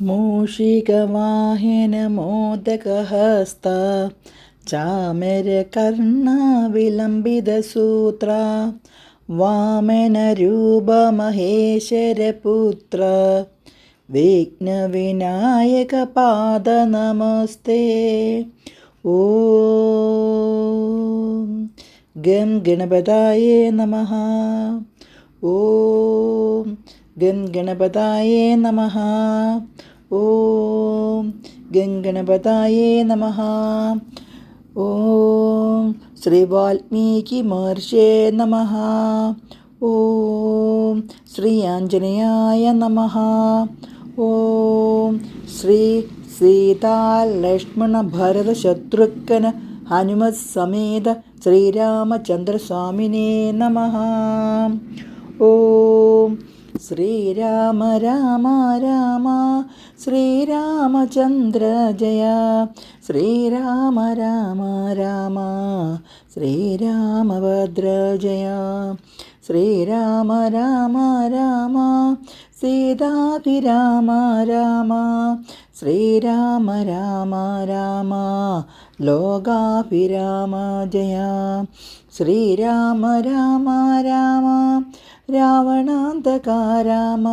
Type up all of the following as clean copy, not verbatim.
മൂഷികവാഹനമോദകഹസ്ത ചാമരകർണവിലംബിതസൂത്ര വാമനരൂപമഹേശ്വരപുത്ര വിഘ്നവിനായകപാദ നമസ്തേ. ഓം gum ഗണപതായേ നമഃ. ഓം gum ഗണപതായേ നമഃ. ഓം gum ഗണപതായേ നമഃ. ഓം ശ്രീ വാൽമീകി മഹർഷേ നമഃ. ഓം ശ്രീ ആഞ്ജനേയായ നമഃ. ഓം ശ്രീ സീതാ ലക്ഷ്മണ ഭരത ശത്രുഘ്ന ഹനുമത് സമേത ശ്രീരാമചന്ദ്രസ്വാമിനേ നമഃ. ഓം ശ്രീരാമ രാമ രാമ ശ്രീരാമചന്ദ്ര ജയ. ശ്രീരാമ രാമ രാമ ശ്രീരാമഭദ്ര ജയ. ശ്രീരാമ രാമ രാമ സീതാഭിരാമ രാമ. ശ്രീരാമ രാമ രാമ ലോകാഭിരാമ ജയ. ശ്രീരാമ രാമ രാമ രാവണാന്തക രാമ.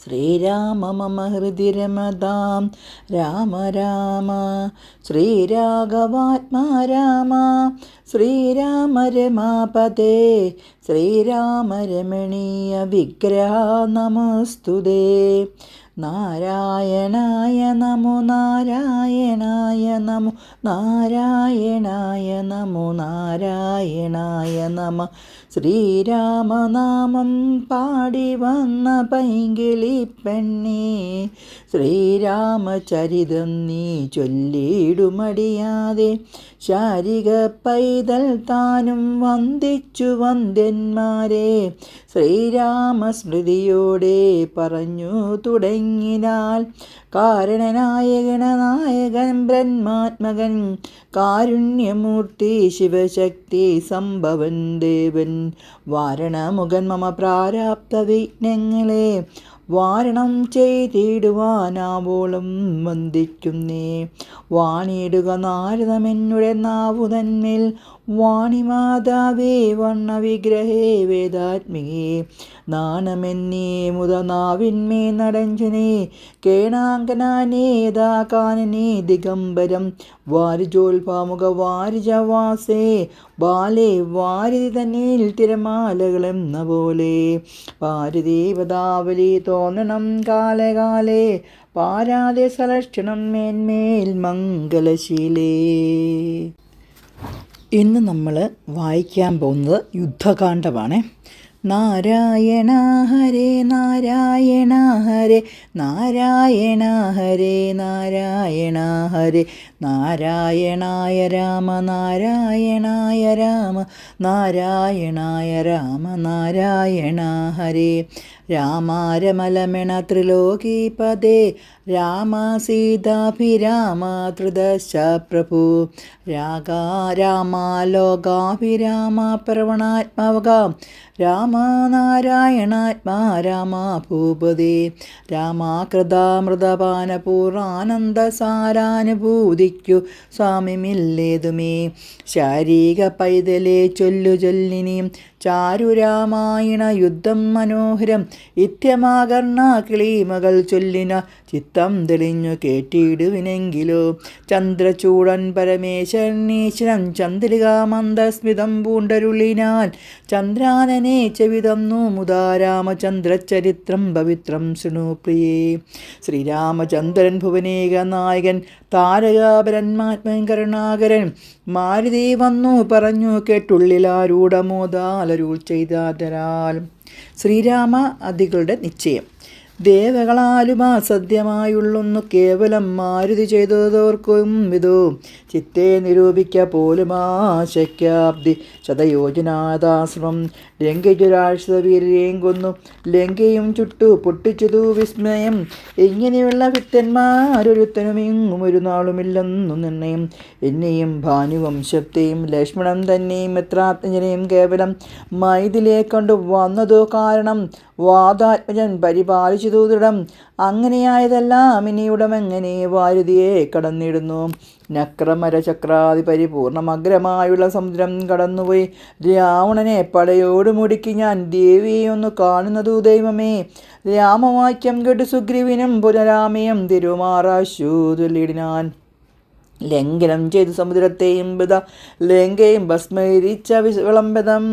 ശ്രീരാമ മമ ഹൃദി രമതാം രാമ രാമ. ശ്രീരാഘവാത്മാ രാമ. ശ്രീരാമ രമാപതേ. ശ്രീരാമ രമണീയ വിഗ്രഹ നമസ്തുതേ. നാരായണായ നമോ നാരായണായ നമോ നാരായണായ നമോ നാരായണായ നമ. ശ്രീരാമനാമം പാടി വന്ന പൈങ്കിളി പെണ്ണേ, ശ്രീരാമചരിതം നീ ചൊല്ലിടുമടിയാതെ. ശാരിക പൈതൽ താനും വന്ദിച്ചു വന്ദ്യന്മാരെ, ശ്രീരാമസ്മൃതിയോടെ പറഞ്ഞു തുടങ്ങിനാൽ. കാരണനായ ഗണനായകൻ ബ്രഹ്മാത്മകൻ കാരുണ്യമൂർത്തി ശിവശക്തി സംഭവൻ ദേവൻ. വാരണമുഖൻ മമ പ്രാരാബ്ധ വിഘ്നങ്ങളെ വാരണം ചെയ്തിടുവാനാവോളം വന്ദിക്കുന്നേ. വാണിയിടുക നാരദമെന്നുടെ നാവുതന്മേൽ. വാണിമാതാവേ വർണ്ണവിഗ്രഹേ വേദാത്മികേ. നാണമെന്നേ മുതനാവിന്മേ നടഞ്ജനേ. കേണാങ്കനേതാകാനനേ ദിഗംബരം. വാരിജോൽഭാമുഖ വാരിജവാസേ. ബാലേ വാരിധി തന്നിൽ തിരമാലകളെന്ന പോലെ. പാരിദേവതാവലി തോന്നണം കാലകാലേ. പാരാതെ സലക്ഷണം മേന്മേൽ മംഗലശീലേ. ഇന്ന് നമ്മൾ വായിക്കാൻ പോകുന്നത് യുദ്ധകാണ്ഡമാണ്. നാരായണ ഹരേ നാരായണ ഹരേ നാരായണ ഹരേ നാരായണ ഹരേ. നാരായണായ രാമ നാരായണായ രാമ നാരായണായ രാമ നാരായണ ഹരേ. രാമാരമലമണ ത്രിലോകീപദേ. രാമ സീതാഭിരാമ ത്രിദശ പ്രഭു. രാമ ലോകാഭിരാമ പ്രവണാത്മവക. രാമ നാരായണാത്മാ രാമ ഭൂപതേ. രാമാകൃതാമൃതപാനപൂർണാനന്ദസാരാനുഭൂതിക്കു സ്വാമ്യമില്ലേതുമേ. ശാരീക പൈതലേ ചൊല്ലു ചൊല്ലിനിയും ചാരുരാമായണ യുദ്ധം മനോഹരം. ഇത്യമാകർണ കിളീമകൾ ചൊല്ലിന ചിത്തം തെളിഞ്ഞു കേട്ടിടുവിനെങ്കിലോ. ചന്ദ്രചൂടൻ പരമേശ്വരനീശ്വരൻ ചന്ദ്രികാമന്ദസ്മിതം പൂണ്ടരുളിനാൽ. ചന്ദ്രാനനെ ചെവിതന്നു മുതാ രാമചന്ദ്രചരിത്രം പവിത്രം ശൃണു പ്രിയേ. ശ്രീരാമചന്ദ്രൻ ഭുവനേക നായകൻ താരകാപരന്മാത്മൻ കരുണാകരൻ. മാരുതി വന്നു പറഞ്ഞു കേട്ടുള്ളിലാരൂഢമോദാലരുൾ ചെയ്താതരാൽ. ശ്രീരാമ അതികളുടെ നിശ്ചയം. ദേവകളാലും അസധ്യമായുള്ളൊന്നു കേവലം മാരുതി ചെയ്തതോർക്കും വിധോ. ചിത്തെ നിരൂപിക്ക പോലും ആശയ്ക്കാബ്ദി ശതയോജനാദാശ്രമം. ലങ്കയ്ക്കു രാക്ഷസവീരരെയും കൊന്നു ലങ്കയും ചുട്ടു പൊട്ടിച്ചതു വിസ്മയം. ഇങ്ങനെയുള്ള വിത്തന്മാരൊരുത്തനും ഇങ്ങും ഒരു നാളുമില്ലെന്നു നിർണയം. എന്നെയും ഭാനുവംശത്തെയും ലക്ഷ്മണൻ തന്നെയും മിത്രാത്മജനെയും കേവലം മൈഥിലെ കണ്ടു വന്നതോ കാരണം. വാദാത്മജൻ പരിപാലിച്ചതു ദൃഢം അങ്ങനെയായതെല്ലാം ഇനിയുടമെങ്ങനെ വാരുതിയെ കടന്നിടുന്നു. നക്രമര ചക്രാതി പരിപൂർണമഗ്രമായുള്ള സമുദ്രം കടന്നുപോയി രാവണനെ പടയോട് മുടിക്ക് ഞാൻ ദേവിയെ ഒന്ന് കാണുന്നതു ദൈവമേ. രാമവാക്യം കേട്ട് സുഗ്രീവനും പുനരാമയം തിരുമാറാശു ചൊല്ലിടിനാൻ. ലംഘനം ചെയ്തു സമുദ്രത്തെയും ബിത ലങ്കയും ഭസ്മരിച്ച വിളംബതം.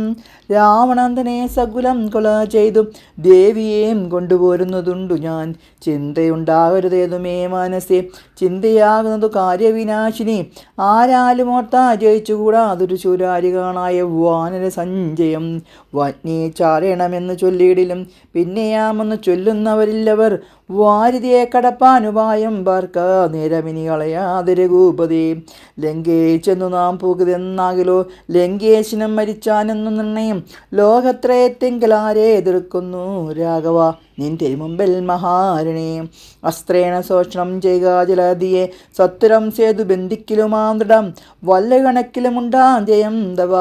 രാവണാന്തനെ സകുലം കൊല ചെയ്തു ദേവിയെയും കൊണ്ടുപോരുന്നതുണ്ടു ഞാൻ. ചിന്തയുണ്ടാകരുതേതുമേ മനസ്സേ, ചിന്തയാകുന്നതു കാര്യവിനാശിനി. ആരാലും ഓർത്താ ജയിച്ചുകൂടാ അതൊരു ശൂരാരികാണായ വാനര സഞ്ചയം. വന്യെ ചാരണമെന്ന് ചൊല്ലിയിടിലും പിന്നെയാമെന്ന് ചൊല്ലുന്നവരില്ലവർ. വാരിതിയെ കടപ്പാനുപായം പാർക്ക നേരമിനി കളയാതെ രഘുപതി. ലങ്കയെ ചെന്നു നാം പോകുതെന്നാകിലോ ലങ്കേശനം മരിച്ചാനെന്നു നിർണയം. ലോകത്രയത്തെങ്കിലാരെ എതിർക്കുന്നു രാഘവ നിന്റെ മുമ്പിൽ മഹാരണേ. അസ്ത്രേണ ശോഷണം ചെയ്യുക ജലധിയെ സത്വരം സേതു ബന്ധിക്കലുമാം ദൃഢം. വല്ല കണക്കിലുമുണ്ടാം ജയം തവ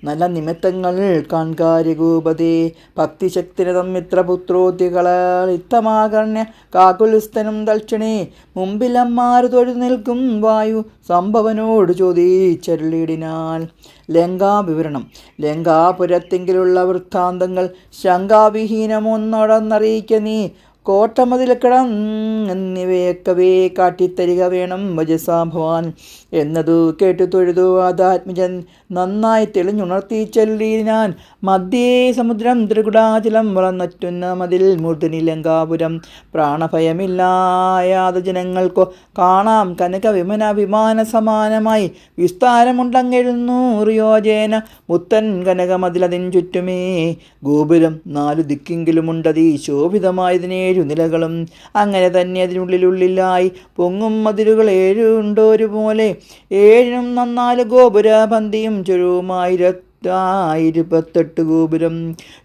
നല്ല നിമിത്തങ്ങൾ കാൺക രഘുപതി. ഭക്തിശക്തിരതം മിത്രപുത്രോദ്യകളിത്തമാകർണ്യ കാകുൽസ്ഥനം ദക്ഷിണേ. മുമ്പിലമ്മാരു തൊഴുതു നിൽക്കും വായു സംഭവനോട് ചോദിച്ചരുളിടിനാൽ. ലങ്കാവിവരണം. ലങ്കാപുരത്തെങ്കിലുള്ള വൃത്താന്തങ്ങൾ ശങ്കാവിഹീനമൊന്നടന്നറിയിക്ക നീ. കോട്ടമതിൽ കിടന്നിവയൊക്കവേ കാട്ടിത്തരിക വേണം വജസാ ഭവാൻ എന്നതു കേട്ടു തൊഴുതു ആദാത്മജൻ നന്നായി തെളിഞ്ഞുണർത്തി ചൊല്ലിനാൻ. മധ്യേ സമുദ്രം ത്രികുടാചലം വളർന്നറ്റുന്ന മതിൽ മൂർധനി ലങ്കാപുരം. പ്രാണഭയമില്ലായാത ജനങ്ങൾക്കോ കാണാം കനക വിമാന സമാനമായി വിസ്താരമുണ്ടങ്ങെഴുന്നൂറ് യോജന മുത്തൻ കനകമതിലതിൻ ചുറ്റുമേ. ഗോപുരം 4 ദിക്കെങ്കിലുമുണ്ടതീ ശോഭിതമായതിനേഴു നിലകളും. അങ്ങനെ തന്നെ അതിനുള്ളിലായി പൊങ്ങും മതിലുകൾ 7 ഉണ്ടൊരുപോലെ. 7നും 4 ഗോപുര പന്തിയും ചുരുവുമായി 28 ഗോപുരം.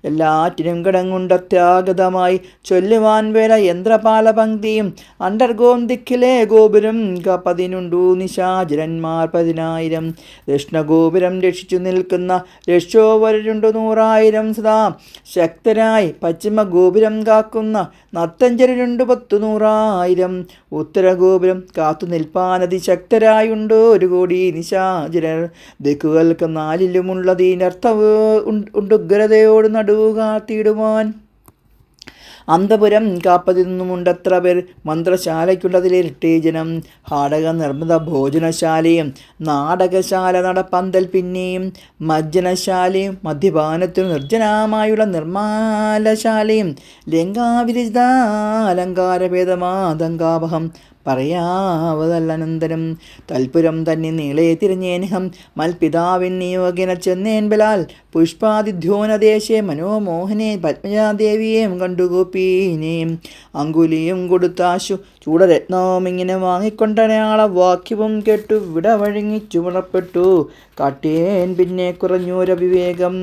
എല്ലാറ്റിനും കിടങ്ങുണ്ടത്യാഗതമായി ചൊല്ലുവാൻ വേല യന്ത്രപാല പങ്ക്തിയും. അണ്ടർഗോം ദിക്കിലെ ഗോപുരം 10 നിശാചരന്മാർ 10,000. ദക്ഷിണഗോപുരം രക്ഷിച്ചു നിൽക്കുന്ന രക്ഷോവരുണ്ടു 100,000 സദാ ശക്തരായി. പശ്ചിമ ഗോപുരം കാക്കുന്ന നർത്തഞ്ചരുണ്ട് 10,100,000. ഉത്തരഗോപുരം കാത്തു നിൽപ്പാനതി ശക്തരായുണ്ടോ 1 കോടി നിശാചരർ. ദിക്കുകൾക്ക് 4ലുമുള്ളത് അർത്ഥവ് ഉണ്ടുഗ്രതയോട് നടുവ് കാത്തിടുവാൻ. അന്തപുരം കാപ്പതിന്നുമുണ്ടത്ര പേർ. മന്ത്രശാലയ്ക്കുള്ളതിലിരട്ടി ജനം. ഹാടക നിർമ്മിത ഭോജനശാലയും നാടകശാല നടപ്പന്തൽ പിന്നെയും മജ്ജനശാലയും മദ്യപാനത്തിനു നിർജ്ജനമായുള്ള നിർമ്മാലശാലയും. ലങ്കാവിരിത അലങ്കാരഭേദമാതങ്കാവഹം പറയാവതല്ലനന്തരം. തൽപുരം തന്നെ നീളെ തിരിഞ്ഞേനഹം മൽപിതാവിൻ നിയോഗന ചെന്നേൻ ബലാൽ. പുഷ്പാതിധ്യോനദേശേ മനോമോഹനെ പത്മജാദേവിയേയും കണ്ടുകൂപ്പീനേയും. അങ്കുലിയും കൊടുത്താശു ചൂടരത്നവും ഇങ്ങനെ വാങ്ങിക്കൊണ്ടയാള വാക്യവും കേട്ടു വിട വഴങ്ങിച്ചു പുറപ്പെട്ടു. കാട്ടേൻ പിന്നെ കുറഞ്ഞൊരവിവേകം.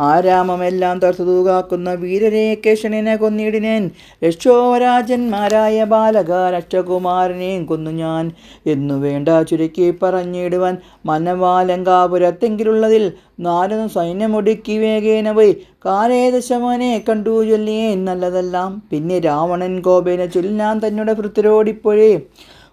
ആരാമമെല്ലാം തർത്തതു കാക്കുന്ന വീരരെ കേശനെ കൊന്നിടിനേൻ. രക്ഷോരാജന്മാരായ ബാലക രക്ഷകുമാരനെയും കൊന്നു ഞാൻ എന്നു വേണ്ട ചുരുക്കി പറഞ്ഞിടുവാൻ. മനവാലങ്കാപുരത്തെങ്കിലുള്ളതിൽ 4 സൈന്യമൊടുക്കി വേഗേന പോയി കാലേദശമനെ കണ്ടു ചൊല്ലിയേ നല്ലതെല്ലാം. പിന്നെ രാവണൻ കോപേന ചൊല്ലാൻ തന്നോട് ഭൃത്തരോടിപ്പോഴേ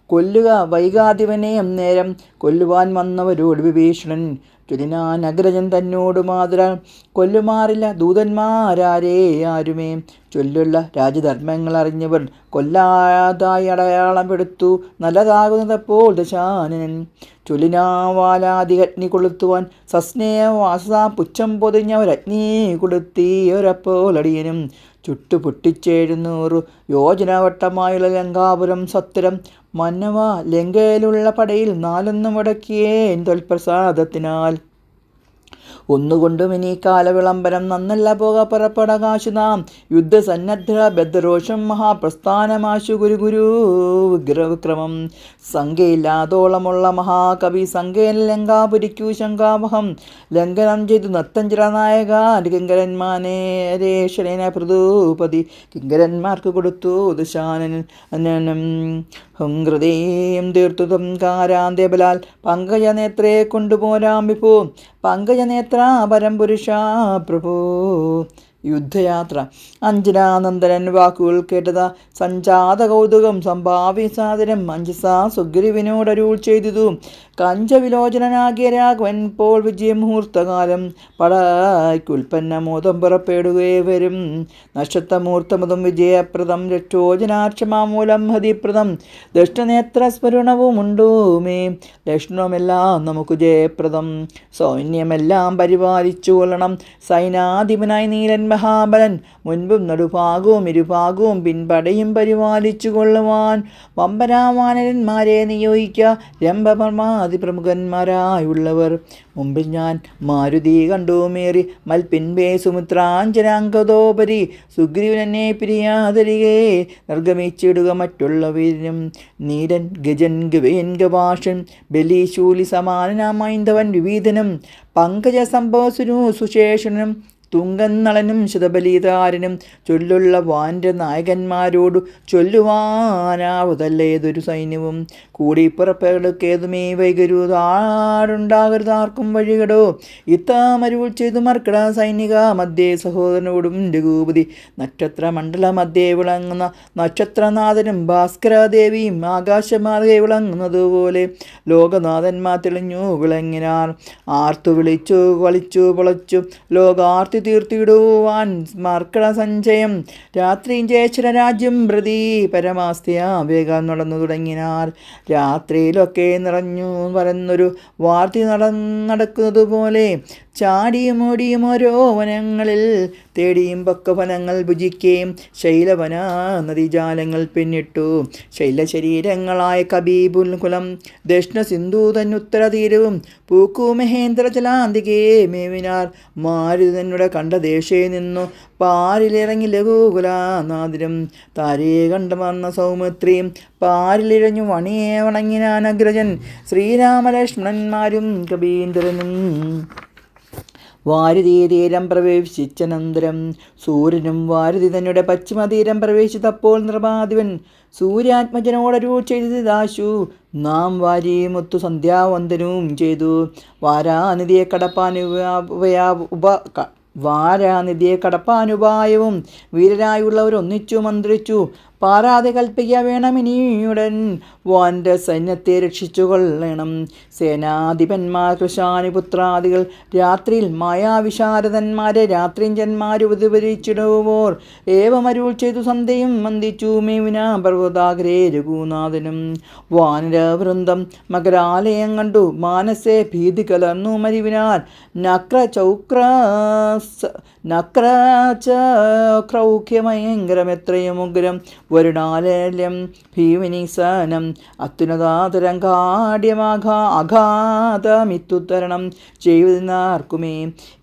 കൊല്ലുക വൈകാധിപനെയും നേരം. കൊല്ലുവാൻ വന്നവരോട് വിഭീഷണൻ ചൊല്ലിനാൻ അഗ്രജൻ തന്നോട് മാതരാൻ. കൊല്ലുമാറില്ല ദൂതന്മാരാരേ ആരുമേ. ചൊല്ലുള്ള രാജധർമ്മങ്ങൾ അറിഞ്ഞവർ കൊല്ലാതായി അടയാളം എടുത്തു നല്ലതാകുന്നതപ്പോൾ ദശാനനൻ. ചൊല്ലിനാവാലാതികഗ്നി കൊളുത്തുവാൻ സസ്നേഹവാസതാ പുച്ഛം പൊതിഞ്ഞവരഗ്നി കൊളുത്തിയവരപ്പോൾ അടിയനും. ചുട്ടുപൊട്ടിച്ച് 700 യോജനവട്ടമായുള്ള ലങ്കാപുരം സത്വരം. മന്നവ ലങ്കയിലുള്ള പടയിൽ 4 മുടക്കിയേൻ തൊൽപ്രസാദത്തിനാൽ. ഒന്നുകൊണ്ടും ഇനി കാലവിളംബരം നന്നല്ല പോക പുറപ്പെടകാശു നാം. യുദ്ധസന്നദ്ധ ബദ്ധരോഷം മഹാപ്രസ്ഥാനമാശു ഗുരു വിഗ്രവിക്രമം. സംഖ്യയില്ലാതോളമുള്ള മഹാകവി സംഖ്യയിൽ ലങ്കാപുരിക്കു ശങ്കാവഹം. ലംഘനം ചെയ്തു നത്തഞ്ചിറ നായക കിങ്കരന്മാനേരേഷണേന പ്രതൂപതി. കിങ്കരന്മാർക്ക് കൊടുത്തു ദശാനനം. ഹൃദയം തീർത്തുതം കാരാന്തേബലാൽ പങ്കജനേത്രയെ കൊണ്ടുപോരാം വിഭു. പങ്കജനേത്ര പരംപുരുഷ പ്രഭു. യുദ്ധയാത്ര. അഞ്ജനാനന്ദനൻ വാക്കുകൾ കേട്ടതാ സഞ്ജാത കൗതുകം സംഭാവ്യ സാദരം അഞ്ജസാ സുഗ്രീവനോടരുൾ ചെയ്തു. കഞ്ചവിലോചനാകിയ രാഘവൻ പോൾ വിജയമുഹൂർത്തകാലം പടയ്ക്കുൽപ്പന്നമോദം പുറപ്പെടുകയെ വരും. നക്ഷത്രമുഹൂർത്തമതും വിജയപ്രദം രക്ഷോജനാക്ഷമാമൂലം ഹതിപ്രദം ദൃഷ്ടനേത്രസ്മരണവുമുണ്ടോ മേ ലക്ഷണമെല്ലാം നമുക്ക് ജയപ്രദം. സൈന്യമെല്ലാം പരിപാലിച്ചു കൊള്ളണം. സൈനാധിപനായി നീലൻ മഹാബലൻ മുൻപും നടുഭാഗവും ഇരുഭാഗവും പിൻപടയും പരിപാലിച്ചു കൊള്ളുവാൻ വമ്പരാവാനരന്മാരെ നിയോഗിക്കുക. രംഭപർമാതി പ്രമുഖന്മാരായുള്ളവർ മുമ്പിൽ ഞാൻ മാരുതി കണ്ടുമേറി മൽപിൻപേ സുമിത്രാഞ്ജനാങ്കതോപരി സുഗ്രീവനെ പിരിയാതരികെ നിർഗമിച്ചിടുക മറ്റുള്ളവരും. നീരൻ ഗജൻ ഗവയൻ ഗവാഷൻ ബലിശൂലി സമാനനാമൈന്ദവൻ വിവിധനും പങ്കജ സംഭവസുനു സുശേഷനും തുങ്കന്നളനും ശതബലിതാരനും ചൊല്ലുള്ള വാൻ്റെ നായകന്മാരോടു ചൊല്ലുവാനാവതല്ലേതൊരു സൈന്യവും കൂടി പുറപ്പെടുക്കേതുമേ വൈകരുതാടുണ്ടാകരുതാർക്കും വഴികടോ. ഇത്താമരുൾ ചെയ്തു മർക്കട സൈനിക മധ്യേ സഹോദരനോടും രഘുപതി നക്ഷത്ര മണ്ഡല മധ്യേ വിളങ്ങുന്ന നക്ഷത്രനാഥനും ഭാസ്കരദേവിയും ആകാശമാർഗെ വിളങ്ങുന്നതുപോലെ ലോകനാഥന്മാർ തെളിഞ്ഞു വിളങ്ങിനാർ. ആർത്തു വിളിച്ചു കളിച്ചു പൊളച്ചു ലോകാർത്തി തീർത്തിടുവാൻ മർക്കട സഞ്ചയം രാത്രി ജയശ്വര രാജ്യം പ്രതി പരമാസ്തിയ വേഗം നടന്നു തുടങ്ങിനാർ. രാത്രിയിലൊക്കെ നിറഞ്ഞു പരന്നൊരു വാർത്തി നടക്കുന്നത് പോലെ ചാടിയും ഓടിയും ഓരോ വനങ്ങളിൽ തേടിയും പക്കവനങ്ങൾ ഭുജിക്കുകയും ശൈലവന നദീജാലങ്ങൾ പിന്നിട്ടു. ശൈലശരീരങ്ങളായ കബീബുൽ കുലം ദക്ഷിണ സിന്ധു തന്നുത്തര തീരവും പൂക്കു മഹേന്ദ്ര ജലാന്തികേ മേവിനാർ. മാരുതി തന്നുടെ കണ്ട ദേശേ നിന്നു പാരിലിറങ്ങി ലഘുകുലാനാദിരം താരയെ കണ്ടുവന്ന സൗമിത്രിയും പാരിലിഴഞ്ഞു വണിയെ വണങ്ങിനാൻ അഗ്രജൻ ശ്രീരാമലക്ഷ്മണന്മാരും കബീന്ദ്രനും. വാരുതീതീരം പ്രവേശിച്ചനന്തരം സൂര്യനും വാരുതി തന്നെ പശ്ചിമതീരം പ്രവേശിച്ചപ്പോൾ നൃപാധിപൻ സൂര്യാത്മജനോടരുൾ ചെയ്തതാശു നാം വാരിയുമൊത്തു സന്ധ്യാവന്ദനവും ചെയ്തു. വാരാനിധിയെ കടപ്പാനുപായവും വീരരായുള്ളവർ ഒന്നിച്ചു മന്ത്രിച്ചു. പാരാതെ കൽപ്പിക്കുക വേണമിനിയുടൻ വാൻ്റെ സൈന്യത്തെ രക്ഷിച്ചു കൊള്ളണം. സേനാധിപന്മാർ കൃശാനിപുത്രാദികൾ രാത്രിയിൽ മായാവിശാരദന്മാരെ രാത്രിഞ്ചന്മാരുപരിച്ചിടുവോർ ഏവമരുൾ ചെയ്തു സന്ധ്യയും വന്ദിച്ചു മേവിന പർവ്വതാഗ്രേ രഘുനാഥനും. വാനരവൃന്ദം മകരാലയം കണ്ടു മാനസേ ഭീതി കലർന്നു മരിവിനാൽ നക്രചൗക്രൗഖ്യമയങ്കരം എത്രയും വരുണാലയം ഭീമിനിസനം അത്യുന്നതാതരംഗാഢ്യമാഘാതമിത്തുത്തരണം ചെയ്യുന്നതാർക്കുമേ.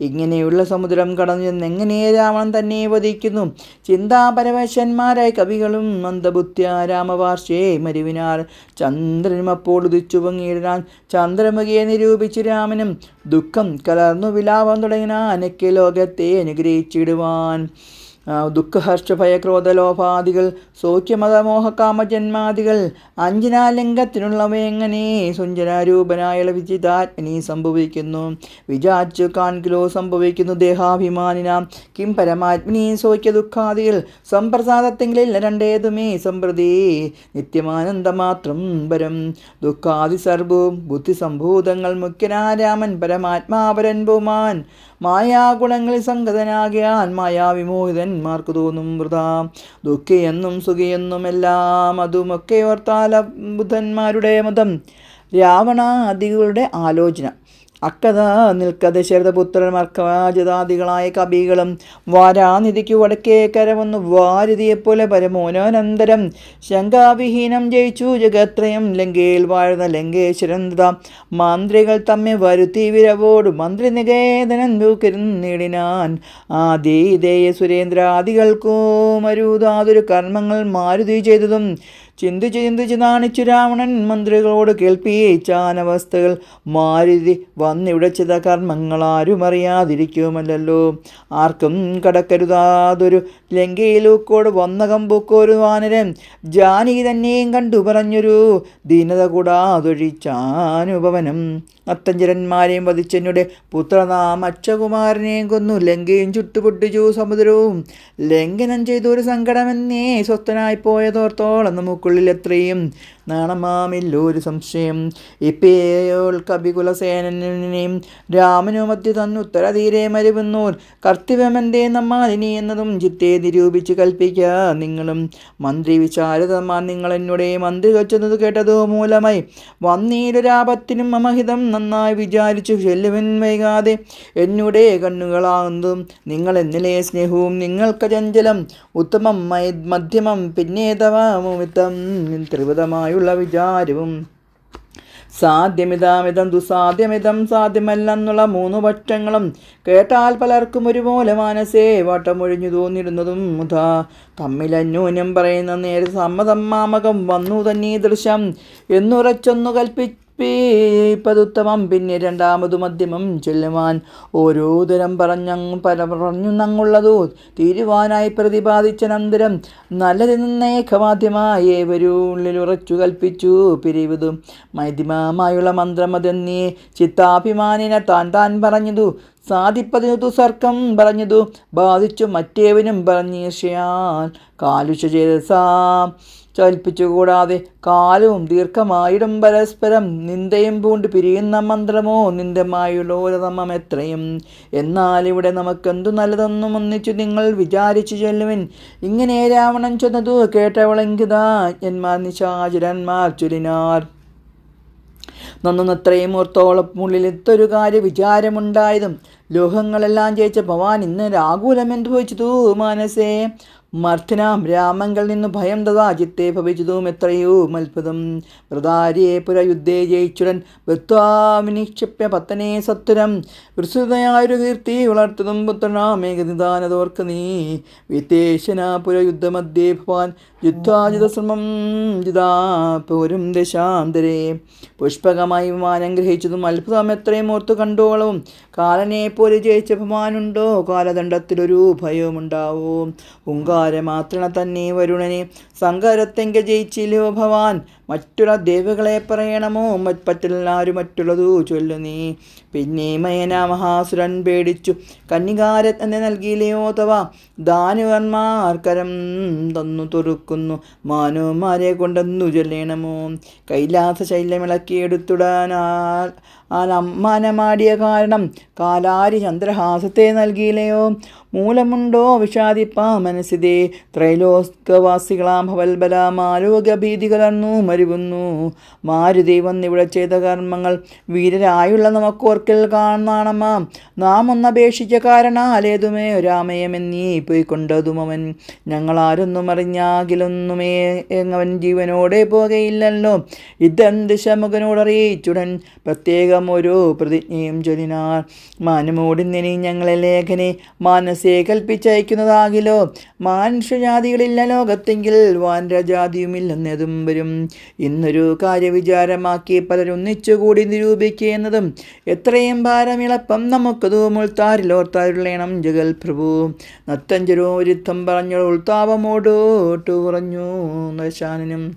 ഇങ്ങനെയുള്ള സമുദ്രം കടന്നു ചെന്നെങ്ങനെ രാവണൻ തന്നെ വധിക്കുന്നു. ചിന്താപരവശന്മാരായ കവികളും മന്ദബുദ്ധ്യ രാമപാർശ്വേ മരുവിനാർ. ചന്ദ്രനും അപ്പോൾ ഉദിച്ചു പൊങ്ങിയിടാൻ ചന്ദ്രമുഖിയെ നിരൂപിച്ചു രാമനും ദുഃഖം കലർന്നു വിലാപം തുടങ്ങിന അനക്ക് ലോകത്തെ അനുഗ്രഹിച്ചിടുവാൻ. ദുഃഖഹർഷഭയക്രോധലോഭാദികൾ സൗഖ്യമതമോഹകാമജന്മാദികൾ അഞ്ജനാലിംഗത്തിനുള്ളവയെങ്ങനെ സുഞ്ചനാരൂപനായ വിചിതാത്മനി സംഭവിക്കുന്നു. വിചാരിച്ചു കാൺകിലോ സംഭവിക്കുന്നു ദേഹാഭിമാനിനാം കിം പരമാത്മനി സൗഖ്യ ദുഃഖാദികൾ സംപ്രസാദത്തെങ്കിലില്ല രണ്ടേതുമേ സമ്പ്രതി നിത്യമാനന്ദമാത്രം പരം. ദുഃഖാദി സർവവും ബുദ്ധിസംഭൂതങ്ങൾ മുഖ്യനാരാമൻ പരമാത്മാപരൻ ബഹുമാൻ. മായാഗുണങ്ങളിൽ സംഗതനാകിയാൽ മായാവിമോഹിതന്മാർക്ക് തോന്നും വൃഥാ. ദുഃഖിയെന്നും സുഖിയെന്നുമെല്ലാം അതുമൊക്കെ ഓർത്താല ബുദ്ധന്മാരുടെ മതം. രാവണാദികളുടെ ആലോചന. അക്കഥ നിൽക്കഥ ശരതപുത്രൻ മർക്കവാജതാദികളായ കവികളും വാരാനിധിക്കു വടക്കേ കരവന്നു വാരുതിയെപ്പോലെ പരമോനന്തരം ശങ്കാവിഹീനം ജയിച്ചു ജഗത്രയം. ലങ്കയിൽ വാഴുന്ന ലങ്കേശ്വരൻ മന്ത്രികൾ തമ്മിൽ വരുത്തി വിരവോട് മന്ത്രി നികേതനൻ നേടിനാൻ. ആദിദേയ സുരേന്ദ്രാദികൾക്കും മരുതാതൊരു കർമ്മങ്ങൾ മാരുതി ചെയ്തതും ചിന്തിച്ച് നാണിച്ചു രാവണൻ മന്ത്രികളോട് കേൾപ്പിച്ചാനവസ്ഥകൾ. മാരുതി വന്നിവിടെ ചെയ്ത കർമ്മങ്ങൾ ആരും അറിയാതിരിക്കുമല്ലോ. ആർക്കും കടക്കരുതാതൊരു ലങ്കയിലൂക്കോട് വന്ന കമ്പൂക്കോരു വാനരൻ ജാനകി തന്നെയും കണ്ടു പറഞ്ഞൊരു ദീനത കൂടാതൊഴിച്ചാനുപവനം. നത്തഞ്ചരന്മാരെയും വധിച്ചെന്നുടെ പുത്രനാം അക്ഷകുമാരനെയും കൊന്നു. ലങ്കയും ചുട്ടുപൊട്ടിച്ചു സമുദ്രവും ലംഘനം ചെയ്തൊരു സങ്കടമെന്നേ സ്വസ്ഥനായി പോയതോർത്തോളം നമുക്കുള്ളിൽ എത്രയും നാണമാമില്ലൊരു സംശയം. ഇപ്പേയോൾ കപികുലസേനനെയും രാമനും മധ്യ തന്നുത്തരതീരെ മരുവുന്നോർ കർത്തവ്യമെന്തേ നമ്മാലിനി എന്നതും ചിത്തെ നിരൂപിച്ച് കൽപ്പിക്കുക നിങ്ങളും. മന്ത്രി വിചാരതന്മാർ നിങ്ങൾ എന്നോടെ മന്ത്രി വെച്ചത് കേട്ടതോ മൂലമായി വന്നീരൊരാപത്തിനും അമഹിതം നന്നായി വിചാരിച്ചു ചെല്ലുവൻ വൈകാതെ. എന്നോടെ കണ്ണുകളാകുന്നതും നിങ്ങൾ എന്നിലെ സ്നേഹവും നിങ്ങൾക്ക് ചഞ്ചലം ഉത്തമം മധ്യമം പിന്നേതവമിതം ത്രിവിധമായുള്ള വിചാരവും. സാധ്യമിതമിതം ദുസാധ്യമിതം സാധ്യമല്ലെന്നുള്ള 3 പക്ഷങ്ങളും കേട്ടാൽ പലർക്കും ഒരുപോലെ മനസ്സേ വട്ടമൊഴിഞ്ഞു തോന്നിയിരുന്നതും മുതാ തമ്മിലന്യോന്യം പറയുന്ന നേരെ സമ്മതമാമകം വന്നു തന്നെ ദൃശ്യം എന്നുറച്ചൊന്നു കൽപ്പിപ്പതുത്തമം. പിന്നെ രണ്ടാമതു മധ്യമം ചൊല്ലുവാൻ ഓരോ തരം പറഞ്ഞു നങ്ങുള്ളതു തീരുവാനായി പ്രതിപാദിച്ചനന്തരം നല്ലതെന്നേകമാദ്യമായി ഏവരുള്ളിൽ ഉറച്ചു കൽപ്പിച്ചു പിരിവതു മൈദ്യമായുള്ള മന്ത്രമതെന്നീ ചിത്താഭിമാനിനെ താൻ പറഞ്ഞതു സാധിപ്പതിനു സർക്കം പറഞ്ഞതു ബാധിച്ചു മറ്റേവനും പറഞ്ഞീർഷയാൽ കാലുഷ ചേതസാ ചലിപ്പിച്ചുകൂടാതെ കാലവും ദീർഘമായിടും പരസ്പരം നിന്ദയും പൂണ്ട് പിരിയുന്ന മന്ത്രമോ നിന്ദമായുള്ളോരതമം എത്രയും. എന്നാൽ ഇവിടെ നമുക്കെന്തു നല്ലതെന്നും ഒന്നിച്ചു നിങ്ങൾ വിചാരിച്ചു ചെല്ലുവിൻ. ഇങ്ങനെ രാവണൻ ചെന്നതു കേട്ടവളെങ്കിതാജ്ഞന്മാർ നിശാചരന്മാർ ചൊല്ലിനാർ. നന്നത്രയും ഓർത്തോളം ഉള്ളിലെത്തൊരു കാര്യ വിചാരമുണ്ടായതും ലോഹങ്ങളെല്ലാം ജയിച്ച ഭവാൻ ഇന്ന് രാകുലമെന്തുഭവിച്ചതു മനസ്സേ. മർദ്ദനാം രാമങ്കൽ നിന്നു ഭയം തഥാ ചിത്തെ ഭവിച്ചതും എത്രയോ അത്ഭുതം. പ്രധാരിയെ പുരയുദ്ധേ ജയിച്ചുടൻ ബത്വാവിനിക്ഷിപ്യ പത്തനെ സത്വരം വിസ്തൃതയായൊരു കീർത്തി വളർത്തതും പുത്രനാമേകനിദാനതോർക്ക് നീ വിത്തേശന പുരയുദ്ധമധ്യേ ഭവാൻ യുദ്ധാജിതശ്രമം ജിതാപൂരും ദശാന്തരേ. പുഷ്പകമായി വിമാനം ഗ്രഹിച്ചതും അത്ഭുതം എത്രയും ഓർത്തു കണ്ടോളവും. കാലനെ പോലെ ജയിച്ച ഭവാനുണ്ടോ കാലദണ്ഡത്തിലൊരു ഭയവുമുണ്ടാവും. ഹുങ്കാരമാത്രന തന്നെ വരുണനെ സങ്കരത്തെങ്ക ജയിച്ചില്ലോ ഭവാൻ. മറ്റുള്ള ദേവകളെ പറയണമോ പറ്റെല്ലാവരും മറ്റുള്ളതു ചൊല്ലു നീ. പിന്നെ മയന മഹാസുരൻ പേടിച്ചു കന്യകാരത്നെ നൽകിയില്ലയോ തവ ദാനുവന്മാർക്കരം തന്നു തുറുക്കുന്നു മാനവന്മാരെ കൊണ്ടെന്നു ചൊല്ലണമോ. കൈലാസ ശൈലമിളക്കിയെടുത്തുടാനാൽ അമ്മാനമാടിയ കാരണം കാലാരി ചന്ദ്രഹാസത്തെ നൽകിയില്ലയോ. മൂലമുണ്ടോ വിഷാദിപ്പാ മനസ്സിതേ ത്രൈലോകവാസികളാം ഭവൽബലമാലോകഭീതി കലർന്നു മരുവുന്നു. മാരുതി വന്നിവിടെ ചെയ്ത കർമ്മങ്ങൾ വീരരായുള്ള നമുക്കോർക്കൽ കാണാണമാം. നാം ഒന്നപേക്ഷിച്ച കാരണാലേതുമേ രാമയമെന്നീ പോയിക്കൊണ്ടതും അവൻ ഞങ്ങളാരൊന്നും അറിഞ്ഞാകിലൊന്നുമേ അവൻ ജീവനോടെ പോകയില്ലല്ലോ. ഇതെന്ത് ശമുഖനോടറിയിച്ചുടൻ പ്രത്യേകം ഓരോ പ്രതിജ്ഞയും ചൊല്ലിനാർ. മാനമോടിന്നിനി ഞങ്ങളെ ലേഖനെ മാനസേ കൽപ്പിച്ചയക്കുന്നതാകിലോ. മനുഷ്യജാതികളില്ല ലോകത്തെങ്കിൽ വാനരജാതിയുമില്ലെന്നതും വരും. ഇന്നൊരു കാര്യവിചാരമാക്കി പലരൊന്നിച്ചുകൂടി നിരൂപിക്കുന്നതും എത്രയും ഭാരമിളപ്പം നമുക്കതു മുൾത്താരിലോർത്താരുള്ളേണം ജഗൽ പ്രഭു. നത്തഞ്ചരോ ഒരുത്തം പറഞ്ഞു ഉൾത്താപമോടോട്ടു കുറഞ്ഞു ദശാനനും.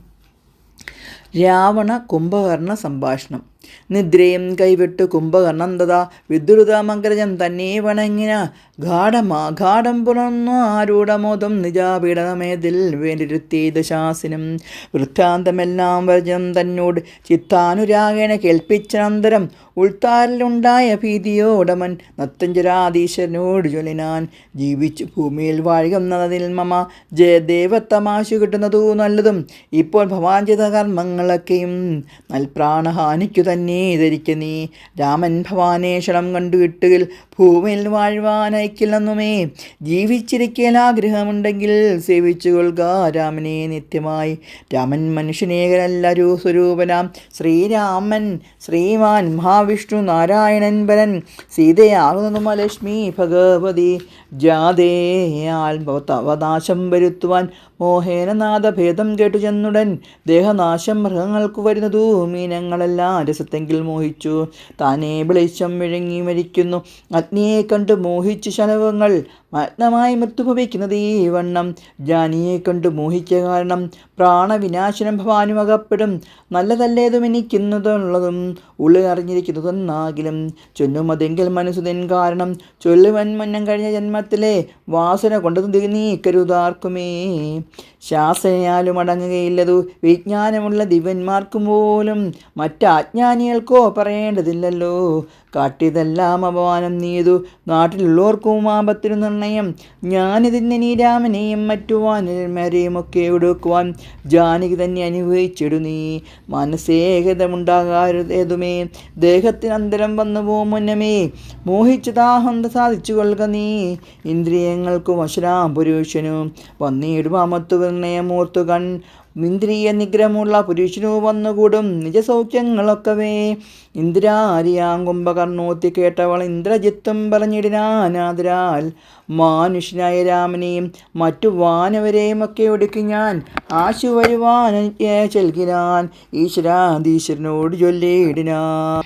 രാവണ കുംഭകർണ സംഭാഷണം. നിദ്രയും കൈവിട്ടു കുംഭകർണം തഥാ വിദ്രുത മകരജം തന്നെ വണങ്ങിന ഗാഠം പുറന്നു ആരൂഢമോദം നിജാപീഡനമേതിൽ വേണ്ടിരുത്തി ദശാസിനും. വൃത്താന്തമെല്ലാം വരജം തന്നോട് ചിത്താനുരാഗേണ കേൾപ്പിച്ചനന്തരം ഉൾത്താരിലുണ്ടായ ഭീതിയോടമൻ നത്തഞ്ചരാധീശ്വരനോട് ചൊല്ലിനാൻ. ജീവിച്ചു ഭൂമിയിൽ വാഴുന്നതിൽ മമ ജയദേവത്തമാശു കിട്ടുന്നതു നല്ലതും ഇപ്പോൾ ഭവാൻ ചെയ്ത കർമ്മങ്ങളൊക്കെയും നൽപ്രാണഹാനിക്കു തന്നെ തന്നെ ധരിക്ക നീ. രാമൻ ഭവാനേഷണം കണ്ടുകിട്ടുകിൽ ഭൂമിയിൽ വാഴ്വാനയക്കില്ലെന്നുമേ. ജീവിച്ചിരിക്കൽ ആഗ്രഹമുണ്ടെങ്കിൽ സേവിച്ചു കൊള്ളുക രാമനെ നിത്യമായി. രാമൻ മനുഷ്യനേകനല്ലൊരു സ്വരൂപനാം ശ്രീരാമൻ ശ്രീമാൻ മഹാവിഷ്ണു നാരായണൻ പരൻ. സീതയാകുന്നതും ലക്ഷ്മി ഭഗവതി ജാതേയാൽ അവനാശം വരുത്തുവാൻ മോഹേന നാദഭേദം കേട്ടു ചെന്നുടൻ. ദേഹനാശം മൃഗങ്ങൾക്കു വരുന്നതു മീനങ്ങളെല്ലാം രസത്തെങ്കിൽ മോഹിച്ചു. താനേ വെളിച്ചം വിഴുങ്ങി മരിക്കുന്നു. അഗ്നിയെ കണ്ട് മോഹിച്ചു ശലഭങ്ങൾ മഗ്നമായി മൃത്യുഭവിക്കുന്നത് ഈ വണ്ണം. ജാനിയെ കണ്ടു മോഹിക്ക കാരണം പ്രാണവിനാശനം ഭവാനും അകപ്പെടും. നല്ലതല്ലേതും എനിക്കുന്നതുള്ളതും ഉള്ളിൽ അറിഞ്ഞിരിക്കുന്നതെന്നാകിലും ചൊല്ലുമതെങ്കിൽ മനസ്സുതൻ കാരണം. ചൊല്ലുവൻ മുന്നം കഴിഞ്ഞ ജന്മത്തിലെ വാസന കൊണ്ടത് നീക്കരുതാർക്കുമേ. ശാസനയാലും അടങ്ങുകയില്ലതു വിജ്ഞാനമുള്ള ദിവ്യന്മാർക്കും പോലും. മറ്റാജ്ഞാനികൾക്കോ പറയേണ്ടതില്ലല്ലോ. കാട്ടിയതെല്ലാം അപമാനം നീതു നാട്ടിലുള്ളവർക്കും ആപത്തിനു നിർണയം. ഞാനിതിന് രാമനെയും മറ്റു വാനരന്മാരെയുമൊക്കെ ഒടുക്കുവാൻ ജാനകി തന്നെ അനുഭവിച്ചിടു നീ. മനസ്സേകതമുണ്ടാകാരുതേതുമേ ദേഹത്തിനന്തരം വന്നു പോകും മുന്നമേ. മോഹിച്ചു ദാഹം സാധിച്ചു കൊള്ളുക നീ. ഇന്ദ്രിയങ്ങൾക്കു വശരാം പുരുഷനു വന്നിടുവാമത്തു നിർണയമൂർത്തുകൺ. ഇന്ദ്രിയ നിഗ്രഹമുള്ള പുരുഷനു വന്നുകൂടും നിജസൗഖ്യങ്ങളൊക്കവേ. ഇന്ദ്രാരിയാം കുംഭകർണോത്തി കേട്ടവൾ ഇന്ദ്രജിത്തും പറഞ്ഞിടിനാനാദരാൽ. മാനുഷ്യനായ രാമനെയും മറ്റു വാനവരെയും ഒക്കെ ഒടുക്കി ഞാൻ ആശു വരുവാൻ ചെൽകിനാൻ. ഈശ്വരാധീശ്വരനോട് ചൊല്ലിയിടിനാൻ.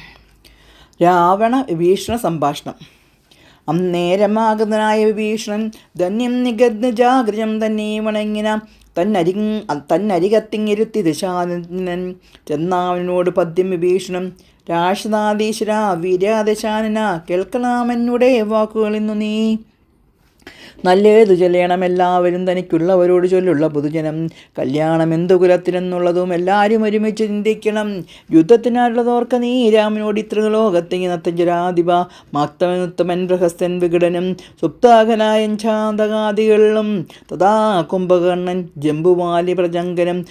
രാവണ വിഭീഷണ സംഭാഷണം. അന്നേരമാകുന്നനായ വിഭീഷണൻ ധന്യം നിഗദ്ന ജാഗ്രജം തന്നെ വണങ്ങിന. തന്നരികത്തിങ്ങിരുത്തി ദശാനനൻ ചെന്നാവനോട് പദ്യം വിഭീഷണം. രാക്ഷസാധീശ്വര വീര്യാദശാനന കേൾക്കണമെന്നുടെ വാക്കുകൾ ഇന്നു നീ. നല്ലേതു ചൊല്ലണം എല്ലാവരും തനിക്കുള്ളവരോട് ചൊല്ലുള്ള പൊതുജനം. കല്യാണം എന്തു കുലത്തിനെന്നുള്ളതും എല്ലാവരും ഒരുമിച്ച് ചിന്തിക്കണം. യുദ്ധത്തിനായുള്ളതോർക്ക നീ രാമനോട് ഇത്രലോകത്തിങ്ങി നത്തജരാധിപ. മാക്തമനുത്തമൻ പ്രഹസ്തൻ വിഘടനം സുപ്താകനായ ഛാന്തകാദികളിലും. തഥാ കുംഭകർണൻ ജംബുമാലി പ്രജങ്കനം.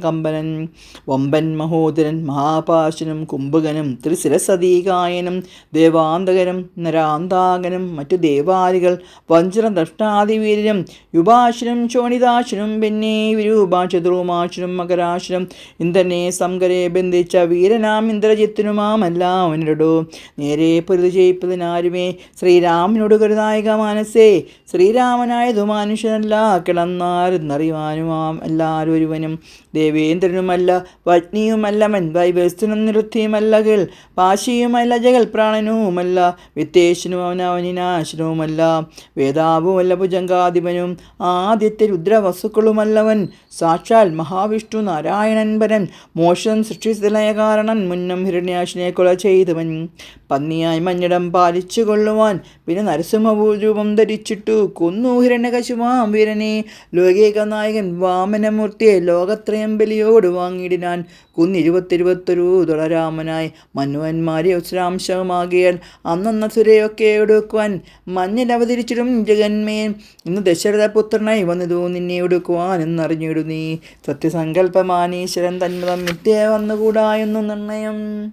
കമ്പനൻ വമ്പൻ മഹോദരൻ മഹാപാശനം. കുംഭകനും ത്രിശിരസതീകായനം ദേവാന്തകരം നരാന്താകനം. മറ്റു ദേവാദികൾ വജ്രദഷ്ടാദിവീര്യം യുഭാശനും ശോണിതാശനും പിന്നെ വിരൂപാശദ്രോമാശനും മകരാശനും. ഇന്ദ്രനെ സംകരെ ബന്ധിച്ച വീരനാം ഇന്ദ്രജിത്തിനുമാമല്ലാവനോടോ നേരെ പൊരുതു ചെയ്യിപ്പതിനാരുമേ. ശ്രീരാമനോട് കരുതായിക മനസ്സേ. ശ്രീരാമനായതു മനുഷ്യനല്ല കിടന്നാരെന്നറിയുവാനുമാം എല്ലാവരും ഒരുവനും. ദേവേന്ദ്രനുമല്ല വജ്ഞിയുമല്ലവൻ വൈവസ്തുനും നിരുദ്ധിയുമല്ലകിൽ പാശിയുമല്ല ജഗൽ പ്രാണനുമല്ല വിത്തേശനും അവനവനിനാശനവുമല്ല വേദാവുമല്ല ഭുജങ്കാധിപനും ആദ്യത്തെ രുദ്രവസ്തുക്കളുമല്ലവൻ. സാക്ഷാൽ മഹാവിഷ്ണു നാരായണൻ പരൻ മോക്ഷം സൃഷ്ടിസ്ഥലയ കാരണൻ. മുന്നം ഹിരണ്യാശിനെ കൊല ചെയ്തവൻ പന്നിയായി മഞ്ഞിടം പാലിച്ചു കൊള്ളുവാൻ പിന്നെ നരസിംഹരൂപം ധരിച്ചിട്ടു കൊന്നു ഹിരണ്യകശിമാം വീരനെ. ലോകേക നായകൻ വാമനമൂർത്തിയെ ലോകത്രയം ബലിയോട് വാങ്ങിയിടിനാൻ. കുന്നിരുപത്തിരുപത്തൊരു തുളരാമനായി മനുവന്മാരെ ഉത്സരാംശമാകിയാൽ അന്നന്ന സുരയൊക്കെ ഒടുക്കുവാൻ മഞ്ഞിൽ അവതരിച്ചിടും ജഗന്മേൻ. ഇന്ന് ദശരഥപുത്രനായി വന്നതു നിന്നെ ഒടുക്കുവാൻ എന്നറിഞ്ഞിടു നീ. സത്യസങ്കല്പമാനീശ്വരൻ തന്മതം മിഥ്യ വന്നുകൂടാ എന്നു നിർണയം.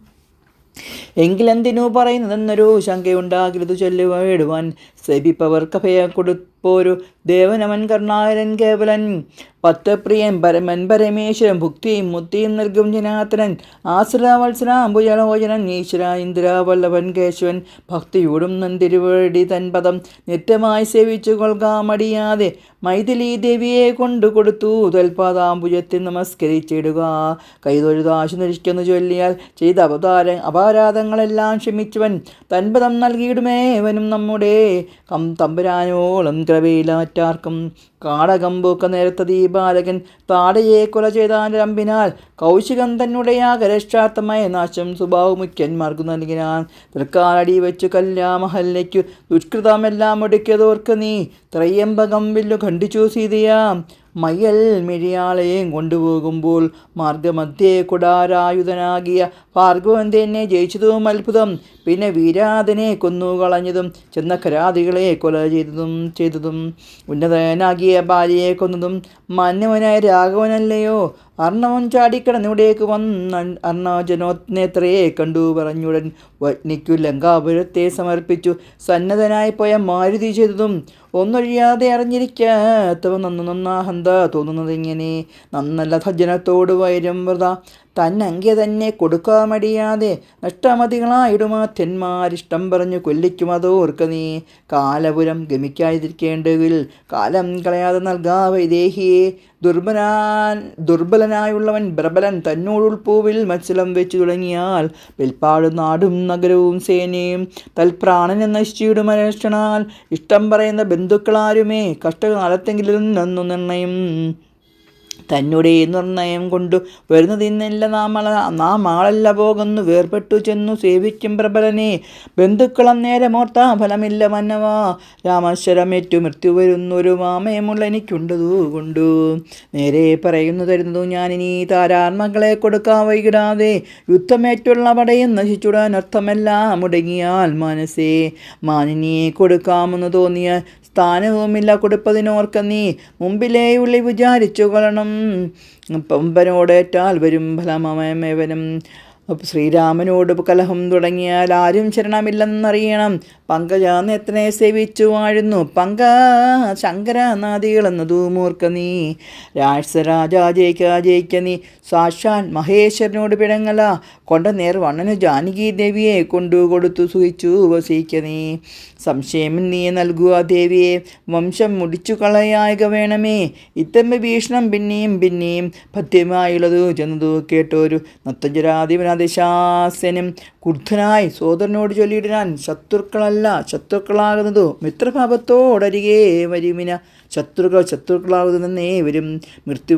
എങ്കിലെന്തിനു പറയുന്നതെന്നൊരു ശങ്കയുണ്ടാകിലതു ചൊല്ലുവാൻ. സേവിപ്പവർക്ക് ഭയം കൊടുപ്പോരു ദേവനവൻ കരുണാകരൻ കേവലൻ. പത്തപ്രിയൻ പരമൻ പരമേശ്വരൻ ഭുക്തിയും മുക്തിയും നൽകും ജനാർദ്ദനൻ. ആശ്രാവത്സരാംബുജലോചനൻ ഈശ്വര ഇന്ദ്രാവല്ലഭൻ കേശവൻ. ഭക്തിയോടും നന്തിരുവടി തൻ പദം നിത്യമായി സേവിച്ചു കൊൽകാമടിയാതെ. മൈഥിലി ദേവിയെ കൊണ്ടു കൊടുത്തു തൽപാദാംബുജത്തിൽ നമസ്കരിച്ചിടുക. കൈതൊഴുതാശു നരിക്കുന്നു ചൊല്ലിയാൽ ചെയ്ത അപരാധങ്ങളെല്ലാം ക്ഷമിച്ചവൻ. തൻപദം നൽകിയിടുമേവനും നമ്മുടെ തമ്പുരാനോളം കൃപയില മറ്റാർക്കും. കാടകമ്പൂക്ക നേരത്ത ദീപാലകൻ താടയെ കൊല ചെയ്താൻ രമ്പിനാൽ. കൗശികം തന്നുടയാകരക്ഷാർത്ഥമായ നാശം സ്വഭാവമുഖ്യന്മാർക്കു നൽകിനാൻ. തൃക്കാലടി വെച്ചു കല്യാമഹല്ലയ്ക്കു ദുഷ്കൃതമെല്ലാം ഒടുക്കിയതോർക്ക് നീ. ത്രയംബകം വില്ലു ഖണ്ഡിച്ചു സീതയാം മയ്യൽ മിഴിയാളെയും കൊണ്ടുപോകുമ്പോൾ. മാർഗമധ്യേ കുടാരായുധനാകിയ ഭാർഗവൻ തന്നെ ജയിച്ചതും അത്ഭുതം. പിന്നെ വീരാതനെ കൊന്നുകളഞ്ഞതും ചെന്ന കരാദികളെ കൊല ചെയ്തതും ഉന്നതനാകിയ ബാലിയെ കൊന്നതും മന്നവനായ രാഘവനല്ലയോ. അർണവൻ ചാടിക്കടന്നിവിടേക്ക് വന്ന അർണാജനോനേത്രയെ കണ്ടു. പറഞ്ഞുടൻ വഗ്നിക്കു ലങ്കാപുരത്തെ സമർപ്പിച്ചു. സന്നദ്ധനായി പോയ മാരുതി ചെയ്തതും ഒന്നൊഴിയാതെ അറിഞ്ഞിരിക്കാത്തവ നന്നാഹന്ത തോന്നുന്നതിങ്ങനെ. നന്നല്ല സജ്ജനത്തോട് വൈരം വ്രത തന്നങ്കിയ തന്നെ കൊടുക്കാമടിയാതെ നഷ്ടമതികളായിടുമാത്യന്മാരിഷ്ടം പറഞ്ഞു കൊല്ലിക്കുമതോർക്ക നീ. കാലപുരം ഗമിക്കാതിരിക്കേണ്ടെങ്കിൽ കാലം കളയാതെ നൽകാ വൈദേഹിയെ. ദുർബലനായുള്ളവൻ പ്രബലൻ തന്നോടുൾപ്പൂവിൽ മത്സരം വെച്ചു തുടങ്ങിയാൽ വെൽപ്പാട് നാടും നഗരവും സേനയും തൽപ്രാണനെ നശിച്ചിടും അരക്ഷണാൽ. ഇഷ്ടം പറയുന്ന ബന്ധുക്കളാരുമേ കഷ്ടകാലത്തെങ്കിലും നന്നു നിർണയം തന്നെ നിർണയം കൊണ്ടു വരുന്നതിന്നല്ല നാം ആളല്ല പോകുന്നു. വേർപെട്ടു ചെന്നു സേവിക്കും പ്രബലനെ ബന്ധുക്കളം നേരമോർത്താ ഫലമില്ല മന്നവാ. രാമശ്വരമേറ്റു മൃത്യു വരുന്നൊരു മാമയമുള്ള എനിക്കുണ്ടതു കൊണ്ടു. നേരെ പറയുന്നു തരുന്നതു ഞാനിനി താരാത്മകളെ കൊടുക്കാൻ വൈകിടാതെ. യുദ്ധമേറ്റുള്ള പടയും നശിച്ചുടാൻ അർത്ഥമെല്ലാം മുടങ്ങിയാൽ മനസ്സേ. മാനിനിയെ കൊടുക്കാമെന്ന് തോന്നിയ സ്ഥാനവുമില്ല കൊടുപ്പതിനോർക്ക നീ. മുമ്പിലേ ഉള്ളി വിചാരിച്ചു കൊള്ളണം. പമ്പനോടേറ്റാൽ വരും ഫലമേവനും. ശ്രീരാമനോട് കലഹം തുടങ്ങിയാൽ ആരും ശരണമില്ലെന്നറിയണം. പങ്കജാനേത്രനെ സേവിച്ചു വാഴുന്നു ശങ്കരനാദികളെന്നതു മൂർക്ക നീ. രാക്ഷസരാജാ ജയിക്ക നീ. സാക്ഷാൽ മഹേശ്വരനോട് പിടങ്ങല കൊണ്ട നേർ വണ്ണനു ജാനകി ദേവിയെ കൊണ്ടു കൊടുത്തു സുഖിച്ചു വസിക്ക നീ. സംശയം നീ നൽകുക ദേവിയെ വംശം മുടിച്ചു കളയായക വേണമേ. ഇത്തമ്മ ഭീഷണം പിന്നെയും പഥ്യമായുള്ളതു ചെന്നതു കേട്ടോരു നത്തജരാധിപനദിശാസനും ക്രുദ്ധനായി സോദരനോട് ചൊല്ലിയിടാൻ ശത്രുക്കളാകുന്നതു മിത്രഭാവത്തോടരികെ വരുമിന. ശത്രുക്കളാകുന്നേ വരും മൃത്യു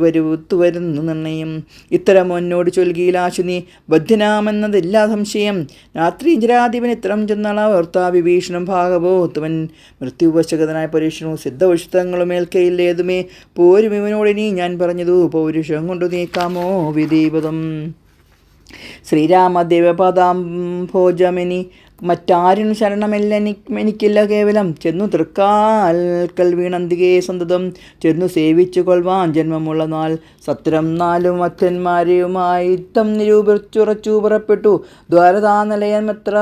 വരുന്നു നിർണയം. ഇത്തരം എന്നോട് ചൊൽകിയിലാശു നീ ബദ്ധ്യനാമെന്നതില്ലാ സംശയം. രാത്രിജരാധിപൻ ഇത്തരം ചെന്നാള ഓർത്താ വിഭീഷണം ഭാഗവോത്തവൻ മൃത്യുവശകതനായ പരീക്ഷണവും സിദ്ധവശുദ്ധങ്ങളും ഏൽക്കയില്ലേതുമേ. പോരും ഇവനോടിനി ഞാൻ പറഞ്ഞതു പൗരുഷം കൊണ്ടു നീക്കാമോ വിധീപദം. ശ്രീരാമദേവപദാംഭോജമിനി മറ്റാരും ശരണമില്ല എനിക്കില്ല കേവലം. ചെന്നു തൃക്കാൽക്കൽ വീണന്തികെ സന്തതം ചെന്നു സേവിച്ചു കൊള്ളുവാൻ ജന്മമുള്ള നാൾ. സത്രം 4 മത്തന്മാരെയുമായി യുദ്ധം നിരൂപിച്ചുറച്ചു പുറപ്പെട്ടു. ദ്വാരതാനിലയമെത്ര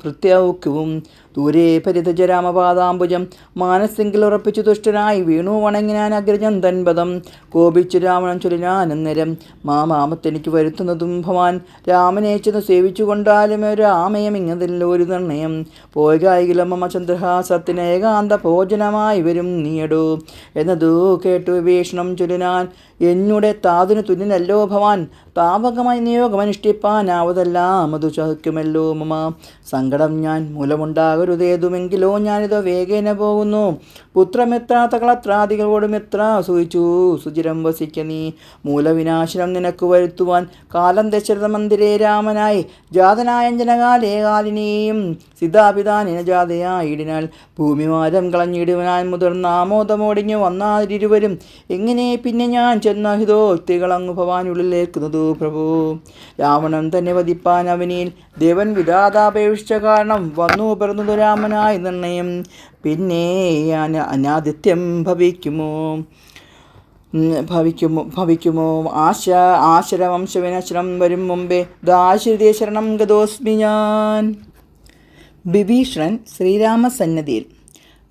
ഭൃത്യൗക്യവും ദൂരെ പരിതജ രാമപാദാംബുജം. മാനസിങ്കിൽ ഉറപ്പിച്ചു തുഷ്ടനായി വീണു വണങ്ങിനാൻ അഗ്രജം തൻപദം. കോപിച്ചു രാവണൻ ചൊല്ലിനാൻ അന്നേരം മാമാമത്തെനിക്ക് വരുത്തുന്നതും ഭവാൻ. രാമനെ ചെന്ന് സേവിച്ചു കൊണ്ടാലും ഒരു ആമയം ഇങ്ങതിൽ ഒരു നിർണയം. പോയകായികിലും മമ ചന്ദ്രഹാസത്തിന് ഏകാന്ത ഭോജനമായി വരും നീയടൂ എന്നതു കേട്ടു വിഭീഷണം ചൊല്ലിനാൻ. എന്നുടെ താതിനു തുല്യനല്ലോ ഭവാൻ. താപകമായി നിയോഗമനുഷ്ഠിപ്പാനാവതെല്ലാം അതു ചഹിക്കുമല്ലോ മമ. സങ്കടം ഞാൻ മൂലമുണ്ടാകരുതേതുമെങ്കിലോ ഞാനിതോ വേഗേന പോകുന്നു. പുത്രമെത്രാത്ത കളത്രാദികളോടും എത്ര സൂചിച്ചു സുചിരം വസിക്ക നീ. മൂലവിനാശനം നിനക്ക് വരുത്തുവാൻ കാലം ദശരഥ മന്ദിരേ രാമനായി ജാതനായ ജനകാലേ കാലിനെയും സിതാപിതാനിന ജാതയായിടിനാൽ ഭൂമിമാരം കളഞ്ഞിടുവനാൻ മുതിർന്ന ആമോദമോടിഞ്ഞു വന്നാതിരുവരും. എങ്ങനെ പിന്നെ ഞാൻ ചെന്ന ഹിതോക്തികളങ്ങു ഭവാനുള്ളിലേക്കുന്നതു പ്രഭു. രാവണൻ തന്നെ വധിപ്പാൻ അവനിൽ ദേവൻ വിധാതാപേക്ഷിച്ച കാരണം വന്നു പിറന്നതു രാമനായി നിർണയം. പിന്നെ അനാദിത്യം ഭവിക്കുമോ ആശരവംശവിനശ്രം വരും മുമ്പേ ദാശരഥേ ശരണം ഗതോസ്മി ഞാൻ. വിഭീഷണൻ ശ്രീരാമസന്നദ്ധിയിൽ.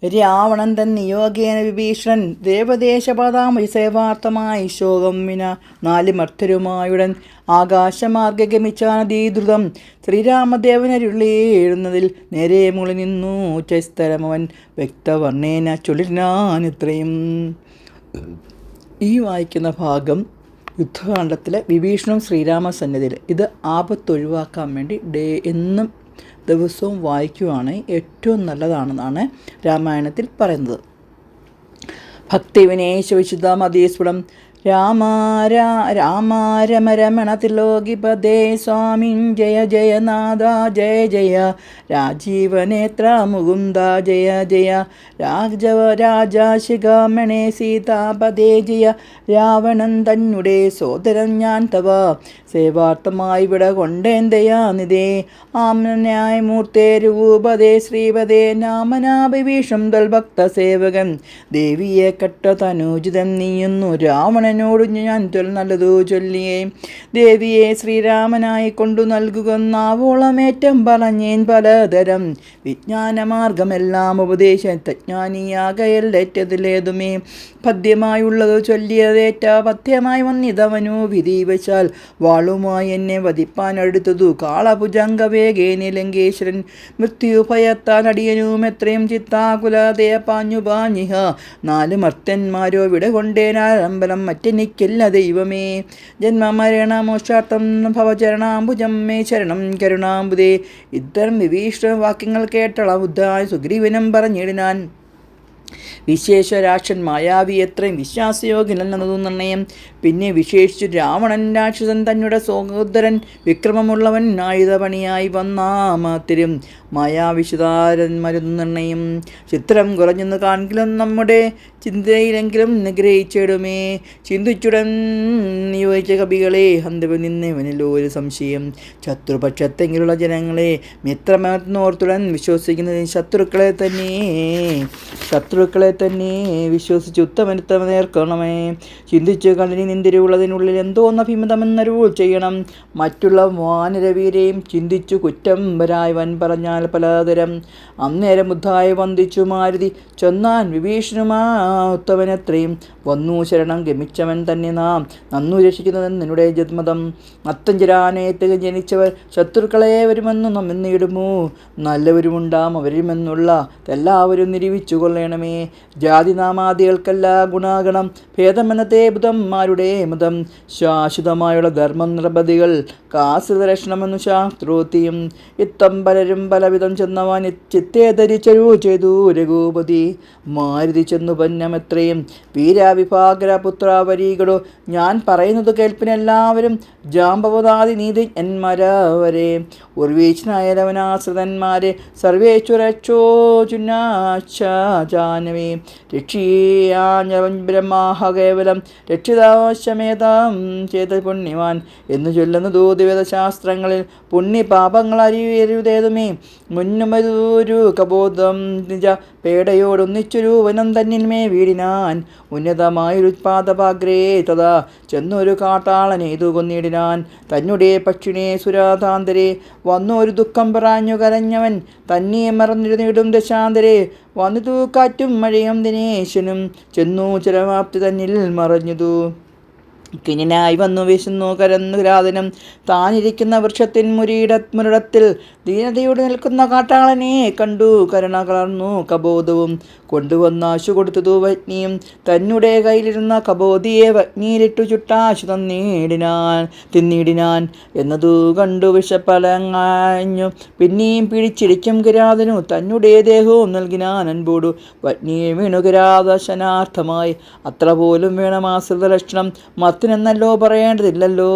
രാവണൻ തൻ നിയോഗേന വിഭീഷണൻ ദേവദേശപദാമി സേവാർത്ഥമായി ശോകം വിന 4 മർത്തരുമായുടൻ ആകാശമാർഗ ഗമിച്ചാനദീദ്രുതം. ശ്രീരാമദേവനരുള്ളേഴുന്നതിൽ നേരെ മുളി നിന്നു ചസ്ഥലമവൻ വ്യക്തവർണ്ണേന ചൊല്ലിനാനിത്രയും. ഈ വായിക്കുന്ന ഭാഗം യുദ്ധകാണ്ഡത്തിലെ വിഭീഷണം ശ്രീരാമസന്നിധിയിൽ. ഇത് ആപത്തൊഴിവാക്കാൻ വേണ്ടി എന്നും ദിവസവും വായിക്കുവാണെങ്കിൽ ഏറ്റവും നല്ലതാണെന്നാണ് രാമായണത്തിൽ പറയുന്നത്. ഭക്തിവിനേശ വിശുദ്ധ മതീസ്ഫുടം. രാമാരമരമണ തിലോകിപദേ സ്വാമിൻ ജയ ജയനാഥ ജയ ജയ. രാജീവനേത്ര മുകുന്ദ ജയ ജയ. രാജാശിഖാമണേ സീതാപദേ ജയ. രാവണൻ തന്നെ സോദരൻ ഞാൻ തവ സേവാർത്ഥമായി വിട കൊണ്ടേന്തയാനിതേ. ആമന്യായമൂർത്തേ രൂപതേ ശ്രീപദേ നാമനാഭിഭീഷം തൽഭക്ത സേവകൻ. ദേവിയെ കട്ട തനൂജിതൻ നീയുന്നു രാവണൻ വിഭീഷണനോടു ഞാൻ നല്ലതു ചൊല്ലിയേ. ദേവിയെ ശ്രീരാമനായി കൊണ്ടു നൽകുകന്നാവോളമേറ്റം പറഞ്ഞേൻ പലതരം വിജ്ഞാനമാർഗമെല്ലാം ഉപദേശജ്ഞാനിയാകയല്ലേറ്റതിലേതുമേ പദ്യമായുള്ളതു ചൊല്ലിയതേറ്റ പഥ്യമായി വന്നിതവനു വിധിവശാൽ വാളുമായി എന്നെ വധിപ്പാനടുത്തതു കാളഭുജംഗവേഗേന ലങ്കേശ്വരൻ മൃത്യുഭയത്താൽ അടിയനും എത്രയും ചിത്താകുലതയ പാഞ്ഞു പാഞ്ഞിഹ 4 മർത്യന്മാരോ വിട കൊണ്ടേനാരമ്പലം മറ്റെനിക്കില്ല ദൈവമേ. ജന്മമരണമോക്ഷാർത്ഥം ഭവചരണാംബുജം മേ ശരണം കരുണാംബുദേ. ഇത്തരം വിഭീഷണ വാക്യങ്ങൾ കേട്ടള ബുദ്ധായ സുഗ്രീവനും പറഞ്ഞിടിനാൻ. വിശേഷരാക്ഷൻ മായാവി എത്രയും വിശ്വാസയോഗ്യനെന്നതു നിർണയം. പിന്നെ വിശേഷിച്ചു രാവണൻ രാക്ഷസൻ തന്നുടെ സഹോദരൻ വിക്രമമുള്ളവൻ ആയുധപണിയായി വന്നാമാത്തിരും മായാവിശുതാരന്മരുന്നു നിർണയം. ചിത്രം കുറഞ്ഞെന്ന് കാണിക്കലും നമ്മുടെ ചിന്തയിലെങ്കിലും നിഗ്രഹിച്ചിടുമേ. ചിന്തിച്ചുടൻ നിയോഗിച്ച കവികളെ ഹന്തവ നിന്നവനിലോ ഒരു സംശയം. ശത്രുപക്ഷത്തെങ്കിലുള്ള ജനങ്ങളെ മിത്രമെന്നോർത്തുടൻ വിശ്വസിക്കുന്നതിന് ശത്രുക്കളെ തന്നെ വിശ്വസിച്ച് ഉത്തമനുത്തമ നേർക്കണമേ. ചിന്തിച്ചു കണ്ണിന് നിന്തിരുള്ളതിനുള്ളിൽ എന്തോന്നഭിമതമെന്നരുൾ ചെയ്യണം. മറ്റുള്ള വാനരവീരെയും ചിന്തിച്ചു കുറ്റം വരായവൻ പറഞ്ഞാൽ പലതരം. അന്നേരം ബുദ്ധായി വന്ദിച്ചു മാരുതി ചൊന്നാൻ വിഭീഷണുമാ ഉത്തമനത്രയും വന്നു ശരണം ഗമിച്ചവൻ തന്നെ നാം നന്നു രക്ഷിക്കുന്നതെന്ന് നിന്നുടെ ജന്മതം. അത്തഞ്ചരാനയത്ത് ജനിച്ചവർ ശത്രുക്കളെ വരുമെന്നു നമ്മെന്നിടുമോ നല്ലവരുമുണ്ടാം അവരുമെന്നുള്ള എല്ലാവരും നിരീക്ഷിച്ചു കൊള്ളണമേ. ജാതിനാമാദികൾക്കല്ല ഗുണഗണം ഭേദമെന്നതേ ബുധന്മാരുടെ മതം. ശാശ്വതമായുള്ള ധർമ്മം നിർബധികൾ കാശ്രിതലക്ഷണമെന്നു ശാസ്ത്രോത്തിയും. ഇത്തം പലരും പലവിധം ചെന്നവാൻ ചിത്തേ ധരിച്ചരു ചെയ്തു രഘുപതി. മാരുതി ചെന്നു പന്നമെത്രയും വീരാവിഭാഗരപുത്രാവരീകളോ ഞാൻ പറയുന്നത് കേൾപ്പിനെല്ലാവരും ജാമ്പവതാതി നീതിജ്ഞന്മാരവരെ ഉർവീച്ഛനായരവനാശ്രിതന്മാരെ സർവേശ്വരക്ഷോചുനാശാനവേ രക്ഷിയാഞ്ഞവൻ ബ്രഹ്മാഹ കേവലം രക്ഷിതാവശ്യമേതാം ചേത പുണ്യവാൻ എന്നു ചൊല്ലുന്നതു ദിവ്യശാസ്ത്രങ്ങളിൽ. പുണ്യപാപങ്ങൾ അറിയരുതേതുമേ മുന്നുമൊരു കബോധം നിജ പേടയോടൊന്നിച്ചൊരു വനം തന്നിന്മേ വീടിനാൻ. ഉന്നതമായൊരുത്പാദപാഗ്രേ തഥാ ചെന്നൊരു കാട്ടാളനെയ്തു കൊന്നിടിനാൻ. തന്നെ പക്ഷിണേ സുരാതാന്തരെ വന്നൊരു ദുഃഖം പറഞ്ഞു കരഞ്ഞവൻ തന്നെ മറന്നിരുന്നിടും ദശാന്തരെ. വന്നിതു കാറ്റും മഴയും ദിനേശനും ചെന്നു ചിരമാപ്തി തന്നിൽ മറഞ്ഞതു. കിഞ്ഞനായി വന്നു വിശന്നു കരന്നു രാതനം താനിരിക്കുന്ന വൃക്ഷത്തിൻ മുരിടത്തിൽ ദീനതയോട് നിൽക്കുന്ന കാട്ടാളനെ കണ്ടു കരുണ കളർന്നു കബോധവും കൊണ്ടുവന്നാശു കൊടുത്തതു വഗ്നിയും. തന്നെ കയ്യിലിരുന്ന കബോധിയെ വഗ്നിയിലിട്ടു ചുട്ടാശു തിന്നിടിനാൻ എന്നതു കണ്ടു വിഷപ്പലങ്ങാഞ്ഞു പിന്നെയും പിടിച്ചിരിക്കും കിരാതനു തന്നെ ദേഹവും നൽകിനാൻ അൻപോടു വഗ്നിയെ വീണു കിരാതശനാർത്ഥമായി. അത്ര പോലും വേണമാശ്രിത ലക്ഷണം മത്തിനെന്നല്ലോ പറയേണ്ടതില്ലല്ലോ.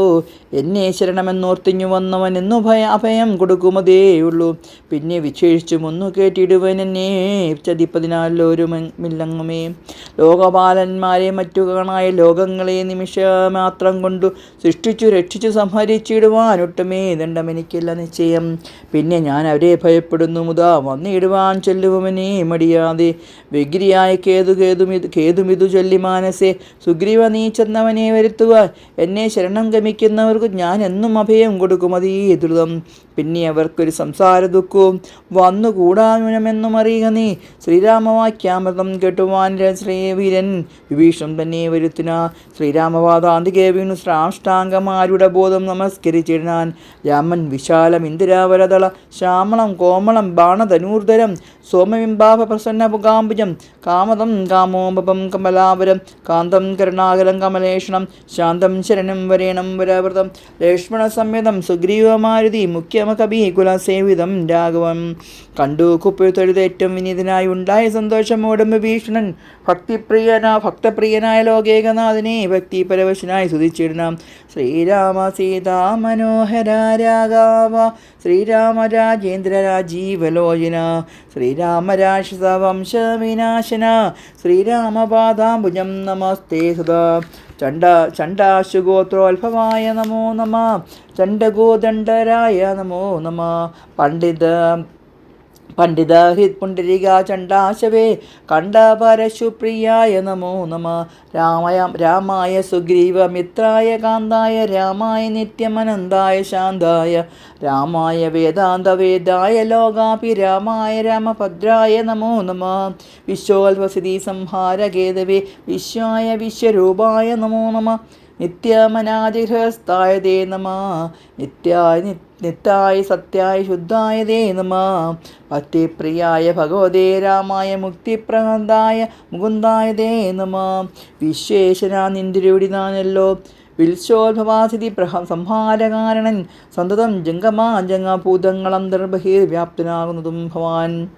എന്നെ ശരണമെന്നോർത്തിഞ്ഞു വന്നവൻ എന്നു അഭയം കൊടുക്കുമതേയുള്ളൂ. പിന്നെ വിശേഷിച്ചും ഒന്നു കേട്ടിടുവൻ എന്നെ ചതിപ്പതിനാലോ ഒരു മില്ലങ്ങുമേ. ലോകപാലന്മാരെ മറ്റു കാണായ ലോകങ്ങളെ നിമിഷമാത്രം കൊണ്ടു സൃഷ്ടിച്ചു രക്ഷിച്ചു സംഹരിച്ചിടുവാനൊട്ടുമേ ദണ്ഡമെനിക്കില്ല നിശ്ചയം. പിന്നെ ഞാൻ അവരെ ഭയപ്പെടുന്നു മുതാ വന്നിടുവാൻ ചൊല്ലുവനെ മടിയാതെ. വിഗ്രിയായ കേതുമിതു ചൊല്ലി മാനസേ സുഗ്രീവ നീ ചെന്നവനെ വരുത്തുവാൻ എന്നെ ശരണം ഗമിക്കുന്നവർക്ക് ഞാൻ എന്നും അഭയം കൊടുക്കുമതീ ദ്രുതം. പിന്നെ അവർക്കൊരു സംസാര ദുഃഖവും വന്നുകൂടാമെന്നും അറിയുക നീ. ശ്രീരാമവാക്യാമൃതം കേട്ടുവാൻ ശ്രീവീരൻ വിഭീഷണം തന്നെ വരുത്തിന. ശ്രീരാമവാദാന്തികെ വീണു സാഷ്ടാംഗമാരുടെ ബോധം നമസ്കരിച്ചിടാൻ. രാമൻ വിശാലം ഇന്ദിരാവരതള ശ്യാമളം കോമളം ബാണധനൂർധരം സോമബിംബാഭ പ്രസന്ന പുകാംബുജം കാമദം കാമോപം കമലാവരം കാന്തം കരുണാകരം കമലേഷണം ശാന്തം ശരണം വരേണം വരവ്രതം ലക്ഷ്മണ സമേതം സുഗ്രീവമാരുതി മുഖ്യമകവി കുലസേവിതം രാഘവം. കണ്ടു കുപ്പിത്തൊഴുതേറ്റവും വിനീതനായി ഉണ്ടായ സന്തോഷമോടും വിഭീഷണൻ ഭക്തപ്രിയനായ ലോകേകനാഥനെ ഭക്തി പരവശനായി സ്തുതിച്ചിടണം. ശ്രീരാമ സീതാ മനോഹര രാഘവ ശ്രീരാമ രാജേന്ദ്ര രാജീവലോചന ശ്രീരാമ രാക്ഷസ വംശവിനാശന ശ്രീരാമപാദാംബുജം നമസ്തേ സദാ. ചണ്ഡാശുഗോത്രോത്ഭവായ നമോ നമ ചണ്ഡഗോദണ്ഡരായ നമോ നമ. പണ്ഡിതഹൃത് പുണ്ടരിക ചണ്ഡാശവേ കണ്ഠ പരശുപ്രിയായ നമോ നമ. രാമായ സുഗ്രീവമിത്രായ കാന്തായ രാമായ നിത്യമനന്തായ ശാന്തായ രാമായ വേദാന്തവേദായ ലോകാഭിരാമായ രാമഭദ്രായ നമോ നമ. വിശ്വോൽവസതി സംഹാരകേതവേ വിശ്വായ വിശ്വരൂപായ നമോ നമ. നിത്യമനാദിഹൃസ്തായ തേ നമ. നിത്യായ സത്യായ ശുദ്ധായ തേ നമ. ഭക്തിപ്രിയായ ഭഗവതേ രാമായ മുക്തിപ്രദായ മുകുന്ദായ തേ നമ. വിശ്വേശ്വര നിന്തിരുവിടിതാനല്ലോ വിൽശോദ്ഭവാസിതി സംഹാരകാരണൻ സന്തതം ജംഗമാജംഗഭൂതങ്ങളന്തർബഹിർവ്യാപ്തനാകുന്നതും ഭവാൻ.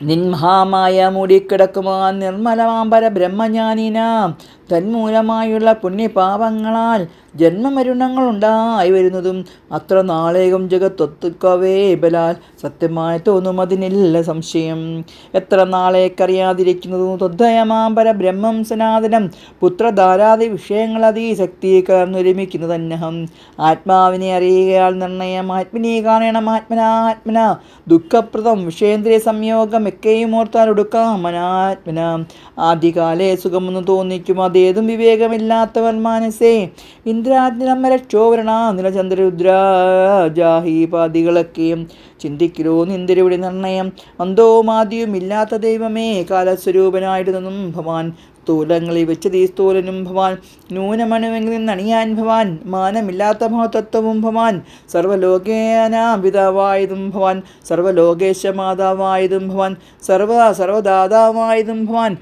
നിൻമഹാമായ മൂടിക്കിടക്കുമാ നിർമ്മലമാം പരബ്രഹ്മജ്ഞാനിനാം തന്മൂലമായുള്ള പുണ്യപാപങ്ങളാൽ ജന്മമരുണങ്ങളുണ്ടായി വരുന്നതും അത്ര നാളേകം ജഗത്തൊത്തുക്കവേ ബലാൽ സത്യമായി തോന്നും അതിനില്ല സംശയം. എത്ര നാളേക്കറിയാതിരിക്കുന്നതും തദ്വയമാം പരബ്രഹ്മം സനാതനം പുത്രധാരാദി വിഷയങ്ങളതീ ശക്തി കലർന്നൊരുമിക്കുന്നതന്നഹം. ആത്മാവിനെ അറിയുകയാൽ നിർണയം ആത്മനീ കാണണം ആത്മന ദുഃഖപ്രദം വിഷയേന്ദ്രിയ സംയോഗം എക്കെയും ഓർത്താൽ ഒടുക്കാം അനാത്മന. ആദ്യകാലേ സുഖമെന്ന് തോന്നിക്കും അതേതും വിവേകമില്ലാത്തവൻ മാനസേ. ഇന്ദ്രാജ്ഞമരക്ഷോവരണ നിലചന്ദ്രരുദ്രാജാഹീപാദികളൊക്കെയും ചിന്തിക്കലോ നിന്തിരുടെ നിർണയം. അന്തവും ആദ്യവും ഇല്ലാത്ത ദൈവമേ കാലസ്വരൂപനായിട്ട് നിന്നും ഭവാൻ. സ്ഥൂലങ്ങളിൽ വെച്ചത് ഈ സ്ഥൂലനും ഭവാൻ. ന്യൂനമണുവെങ്കിൽ നിന്നണിയാൻ ഭവാൻ. മാനമില്ലാത്ത മഹതത്വവും ഭവാൻ. സർവലോകേനാം പിതാവായതും ഭവാൻ. സർവലോകേശ മാതാവായതും ഭവാൻ. സർവദാതാവായതും ഭവാൻ.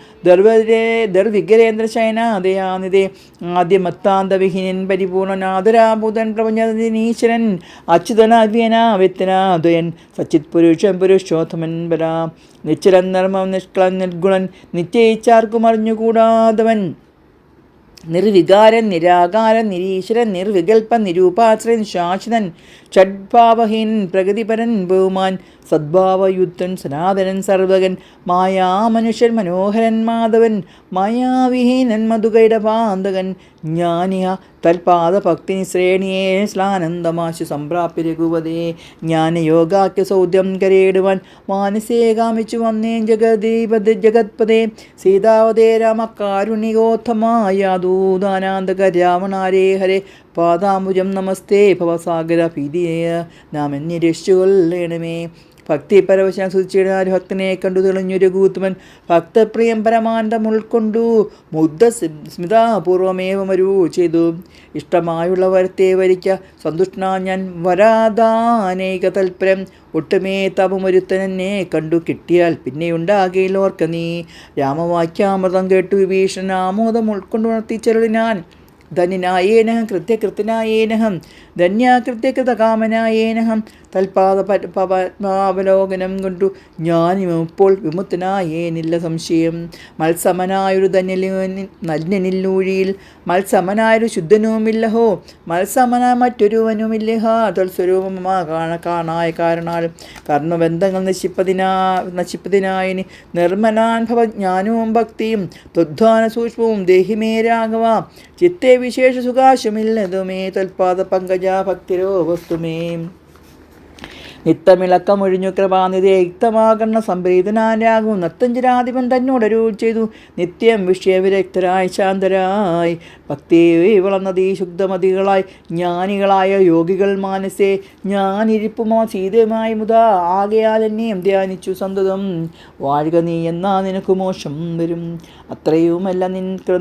ദർവിഗ്രേന്ദ്ര ശയനാദയാനിതേ ആദ്യമത്താന്തവിഹീനൻ പരിപൂർണനാദരാഭൂതൻ പ്രപഞ്ചനീശ്വരൻ അച്യുതനാദ്യനാവ്യത്തനാദ്വയൻ സച്ചിത് പുരുഷൻ പുരുഷോത്തമൻ ബലാ. നിശ്ചലൻ നർമ്മം നിഷ്കളൻ നിർഗുണൻ നിശ്ചയിച്ചാർക്കും അറിഞ്ഞുകൂടാതവൻ. നിർവികാരൻ നിരാകാരൻ നിരീശ്വരൻ നിർവികൽപ്പൻ നിരൂപാശ്രയൻ ശാശ്വതൻ ഷഡ്ഭാവഹീൻ പ്രകൃതിപരൻ ബഹുമാൻ സദ്ഭാവയുദ്ധൻ സനാതനൻ സർവകൻ മായാമനുഷ്യൻ മനോഹരൻ മാധവൻ മായാവിഹീനൻ മധുകൈടപാന്തകൻ ജ്ഞാനിയ തൽപാദഭക്തി ശ്രേണിയെ ശ്ലാനന്ദമാശു സംപ്രാപ്യ രഘുപതേ. ജ്ഞാനയോഗാക്യ സൗദ്യം കരേടുവാൻ മാനസേ കാമിച്ചു വന്നേൻ ജഗത്പദേ. സീതാവതേ രാമകാരുണികോത്തമായാദൂതാനാന്തക രാവണാരേ ഹരേ പാദാംബുജം നമസ്തേ ഭവസാഗര ഭീതിയ നാം എന്നെ രക്ഷിക്കൊള്ളണമേ. ഭക്തി പരവശാൻ സുധിച്ചിടാൻ ഭക്തനെ കണ്ടു തെളിഞ്ഞൊരു കൂത്തുമൻ ഭക്തപ്രിയം പരമാനന്ദം ഉൾക്കൊണ്ടു മുഗ്ധ സ്മിതാപൂർവമേവമരു ചെയ്തു. ഇഷ്ടമായുള്ള വരത്തെ വരിക്ക സന്തുഷ്ടനാ ഞാൻ വരാതാനേക തൽപരം. ഒട്ടുമേ തപമൊരുത്തനെന്നെ കണ്ടു കിട്ടിയാൽ പിന്നെയുണ്ടാകയിൽ ഓർക്ക നീ. രാമവാക്യാമൃതം കേട്ടു വിഭീഷണൻ ആമോദം ഉൾക്കൊണ്ടുണർത്തിച്ചരുളിനാൻ. ധന്യനായേനഹം കൃത്യകൃത്യനായേനഹം ധന്യാകൃത്യകൃതകാമനായേനഹം. തൽപാദപദ്മാവലോകനം കൊണ്ടു ഞാനിപ്പോൾ വിമുക്തനായേനില്ല സംശയം. മത്സമനായൊരു നല്യനില്ലൂഴിയിൽ മത്സമനായൊരു ശുദ്ധനുമില്ലഹോ. മത്സമന മറ്റൊരുവനുമില്ലഹ തൽസ്വരൂപമാ കാണായ കാരണാൽ. കർമ്മബന്ധങ്ങൾ നശിപ്പതിനായിനി നിർമ്മലാൻ ഭവജ്ഞാനവും ഭക്തിയും ത്വദ്ധാന സൂക്ഷ്മവും ദേഹിമേ രാഘവ. ചിത്തേ വിശേഷ സുഖാശമില്ലതുമേ തൽപാദ പങ്കജാ ഭക്തിരോ വസ്തുമേ. നിത്തമിളക്കമൊഴിഞ്ഞു കൃപാനിധി യുക്തമാകർണ സംപ്രീതനാരാകും നത്തഞ്ചരാധിപൻ തന്നോടരൂ ചെയ്തു. നിത്യം വിഷയവിരക്തരായി ശാന്തരായി ഭക്തി വളർന്നതീ ശുദ്ധമതികളായി ജ്ഞാനികളായ യോഗികൾ മാനസേ. ഞാനിരിപ്പുമോ സീതയുമായി മുതാ ആകയാൽ എന്നെയും ധ്യാനിച്ചു സന്തതം. വാഴുക നീ എന്നാ നിനക്ക് മോശം വരും. അത്രയുമല്ല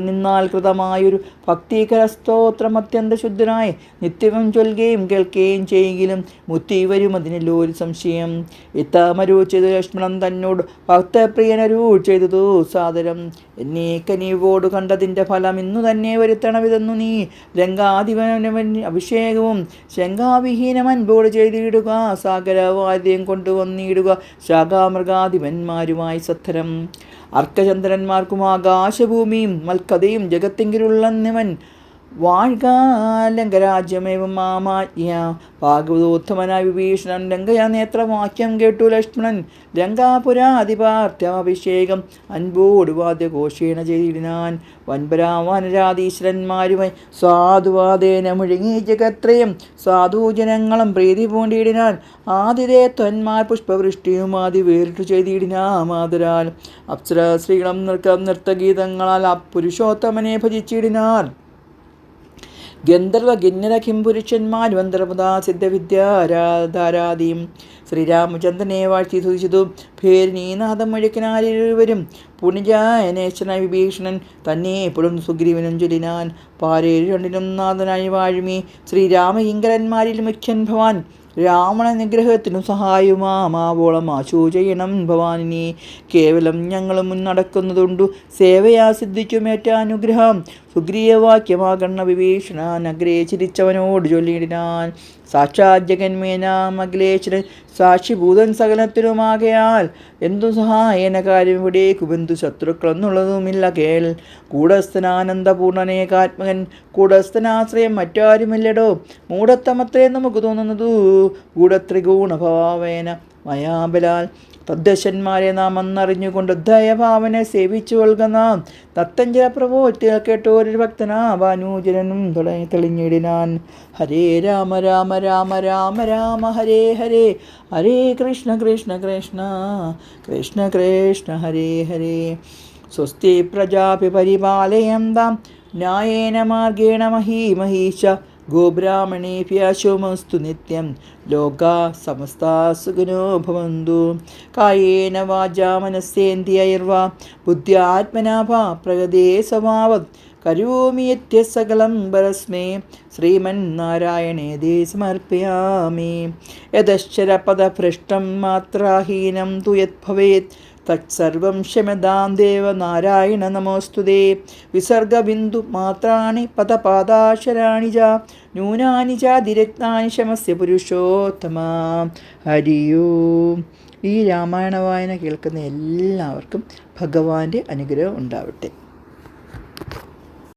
നിന്നാൽ കൃതമായൊരു ഭക്തികരസ്തോത്രം അത്യന്ത ശുദ്ധനായി നിത്യവും ചൊല്ലുകയും കേൾക്കുകയും ചെയ്യുകയും മുത്തി വരും അതിനല്ലോ ഒരു സംശയം. ഇത്തമരൂ ചെയ്തു ലക്ഷ്മണൻ തന്നോട് ഭക്തപ്രിയനരൂ ചെയ്തതു സാദരം. എന്നീ കനിവോട് കണ്ടതിൻ്റെ ഫലം ഇന്നു തന്നെ വരുത്തണമിതെന്നു നീ. രംഗാധിപനവൻ അഭിഷേകവും ശങ്കാവിഹീനം അൻപോട് ചെയ്തിടുക. സാഗരവാദ്യം കൊണ്ടുവന്നിടുക ശാഖാമൃഗാധിപന്മാരുമായി സത്വരം. അർക്കചന്ദ്രന്മാർക്കും ആകാശഭൂമിയും മൽക്കഥയും ജഗത്തെങ്കിലുള്ളവൻ വാഴ്ക ലങ്കരാജ്യമേവം മാമാജ്ഞ. ഭാഗവതോത്തമനായ വിഭീഷണൻ ലങ്കയാ നേത്രവാക്യം കേട്ടു ലക്ഷ്മണൻ ലങ്കാപുരാധിപാർത്ഥ്യമഭിഷേകം അൻപോട് വാദ്യഘോഷേണ ചെയ്തിടിനാൻ. വൻപരാവാനരാധീശ്വരന്മാരുമായി സാധുവാദേന മുഴുങ്ങി ജഗത്രയം സാധുജനങ്ങളും പ്രീതി പൂണ്ടിടിനാൻ. ആതിഥേയത്വന്മാർ പുഷ്പവൃഷ്ടിയും ആദി വേറിട്ടു ചെയ്തിടിനാ മാതരാൽ. അപ്സര സ്ത്രീകളും നൃത്തഗീതങ്ങളാൽ പുരുഷോത്തമനെ ഭജിച്ചിടിനാർ. ഗന്ധർവ കിന്നര കിംപുരുഷന്മാർ വന്ദർവദാ സിദ്ധവിദ്യാരാധാരാദിയും ശ്രീരാമചന്ദ്രനെ വാഴ്ത്തി തുതിച്ചതു. ഭേരിനീനാഥം മുഴക്കിനാരിരുവരും പുണിജായനേശ്വരനായ വിഭീഷണൻ തന്നെ എപ്പോഴും സുഗ്രീവനും ചൊല്ലിനാൻ. പാരേഴ് രണ്ടിനും നാഥനായി വാഴുമി ശ്രീരാമകിങ്കരന്മാരിൽ മുഖ്യൻ ഭവാൻ. രാവണ നിഗ്രഹത്തിനു സഹായമാവോളം ആശു ചെയ്യണം ഭവാനിനി. കേവലം ഞങ്ങളും മുന്നടക്കുന്നതുണ്ടു സേവയാ സിദ്ധിക്കുമേറ്റാനുഗ്രഹം. സുഗ്രീവവാക്യമാകണ്ണ വിഭീഷണൻ അഗ്രേ ചിരിച്ചവനോട് ചൊല്ലിയിടിനാൻ. സാക്ഷാത് ജഗന്മേനാം അഖിലേശ്വരൻ സാക്ഷിഭൂതൻ സകലത്തിലുമാകയാൽ എന്തു സഹായന കാര്യം ഇവിടെ കുബന്ധു ശത്രുക്കളെന്നുള്ളതുമില്ല കേൾ. കൂടസ്ഥനാനന്ദപൂർണനേകാത്മകൻ കൂടസ്ഥനാശ്രയം മറ്റാരുമില്ലടോ. മൂഢത്തമത്രേ നമുക്ക് തോന്നുന്നതു ഗൂഢത്രിഗുണഭാവേന മയാബലാൽ. തദ്ദശന്മാരെ നാം അന്നറിഞ്ഞുകൊണ്ട് ദയഭാവനെ സേവിച്ചു കൊള്ളുക നാം. തത്തഞ്ചര പ്രഭോറ്റിൽ കേട്ടോരു ഭക്തനാ ഭാനുജനും തെളിഞ്ഞിടിനാൻ. ഹരേ രാമ രാമ രാമ രാമ രാമ ഹരേ ഹരേ ഹരേ കൃഷ്ണ കൃഷ്ണ കൃഷ്ണ കൃഷ്ണ കൃഷ്ണ ഹരേ ഹരേ. സ്വസ്തി പ്രജാപി പരിപാലയന്താം ന്യായേന മാർഗേണ മഹീമഹീശ. ഗോബ്രാഹ്മണേഭ്യഃ ശുഭമസ്തു നിത്യം. ലോകാ സമസ്താ സുഖിനോ ഭവന്തു. കായേന വാചാ മനസ്സേന്ദ്രിയൈർവാ ബുദ്ധ്യാത്മനാ വാ പ്രകൃതേ സ്വഭാവത് കരോമി യത്സകലം പരസ്മൈ ശ്രീമന്നാരായണേതി സമർപ്പയാമി. യദക്ഷരപദഭ്രഷ്ടം മാത്രാഹീനം തു യത് ഭവേത് തത്സർവം ക്ഷമതാം ദേവ നാരായണ നമോസ്തുതേ. വിസർഗബിന്ദു മാത്രാണി പദപാദാക്ഷരാണി ച ന്യൂനാനി ചാതിരക്താനി ക്ഷമസ്യ പുരുഷോത്തമ. ഹരി ഓം. ഈ രാമായണ വായന കേൾക്കുന്ന എല്ലാവർക്കും ഭഗവാന്റെ അനുഗ്രഹം ഉണ്ടാവട്ടെ.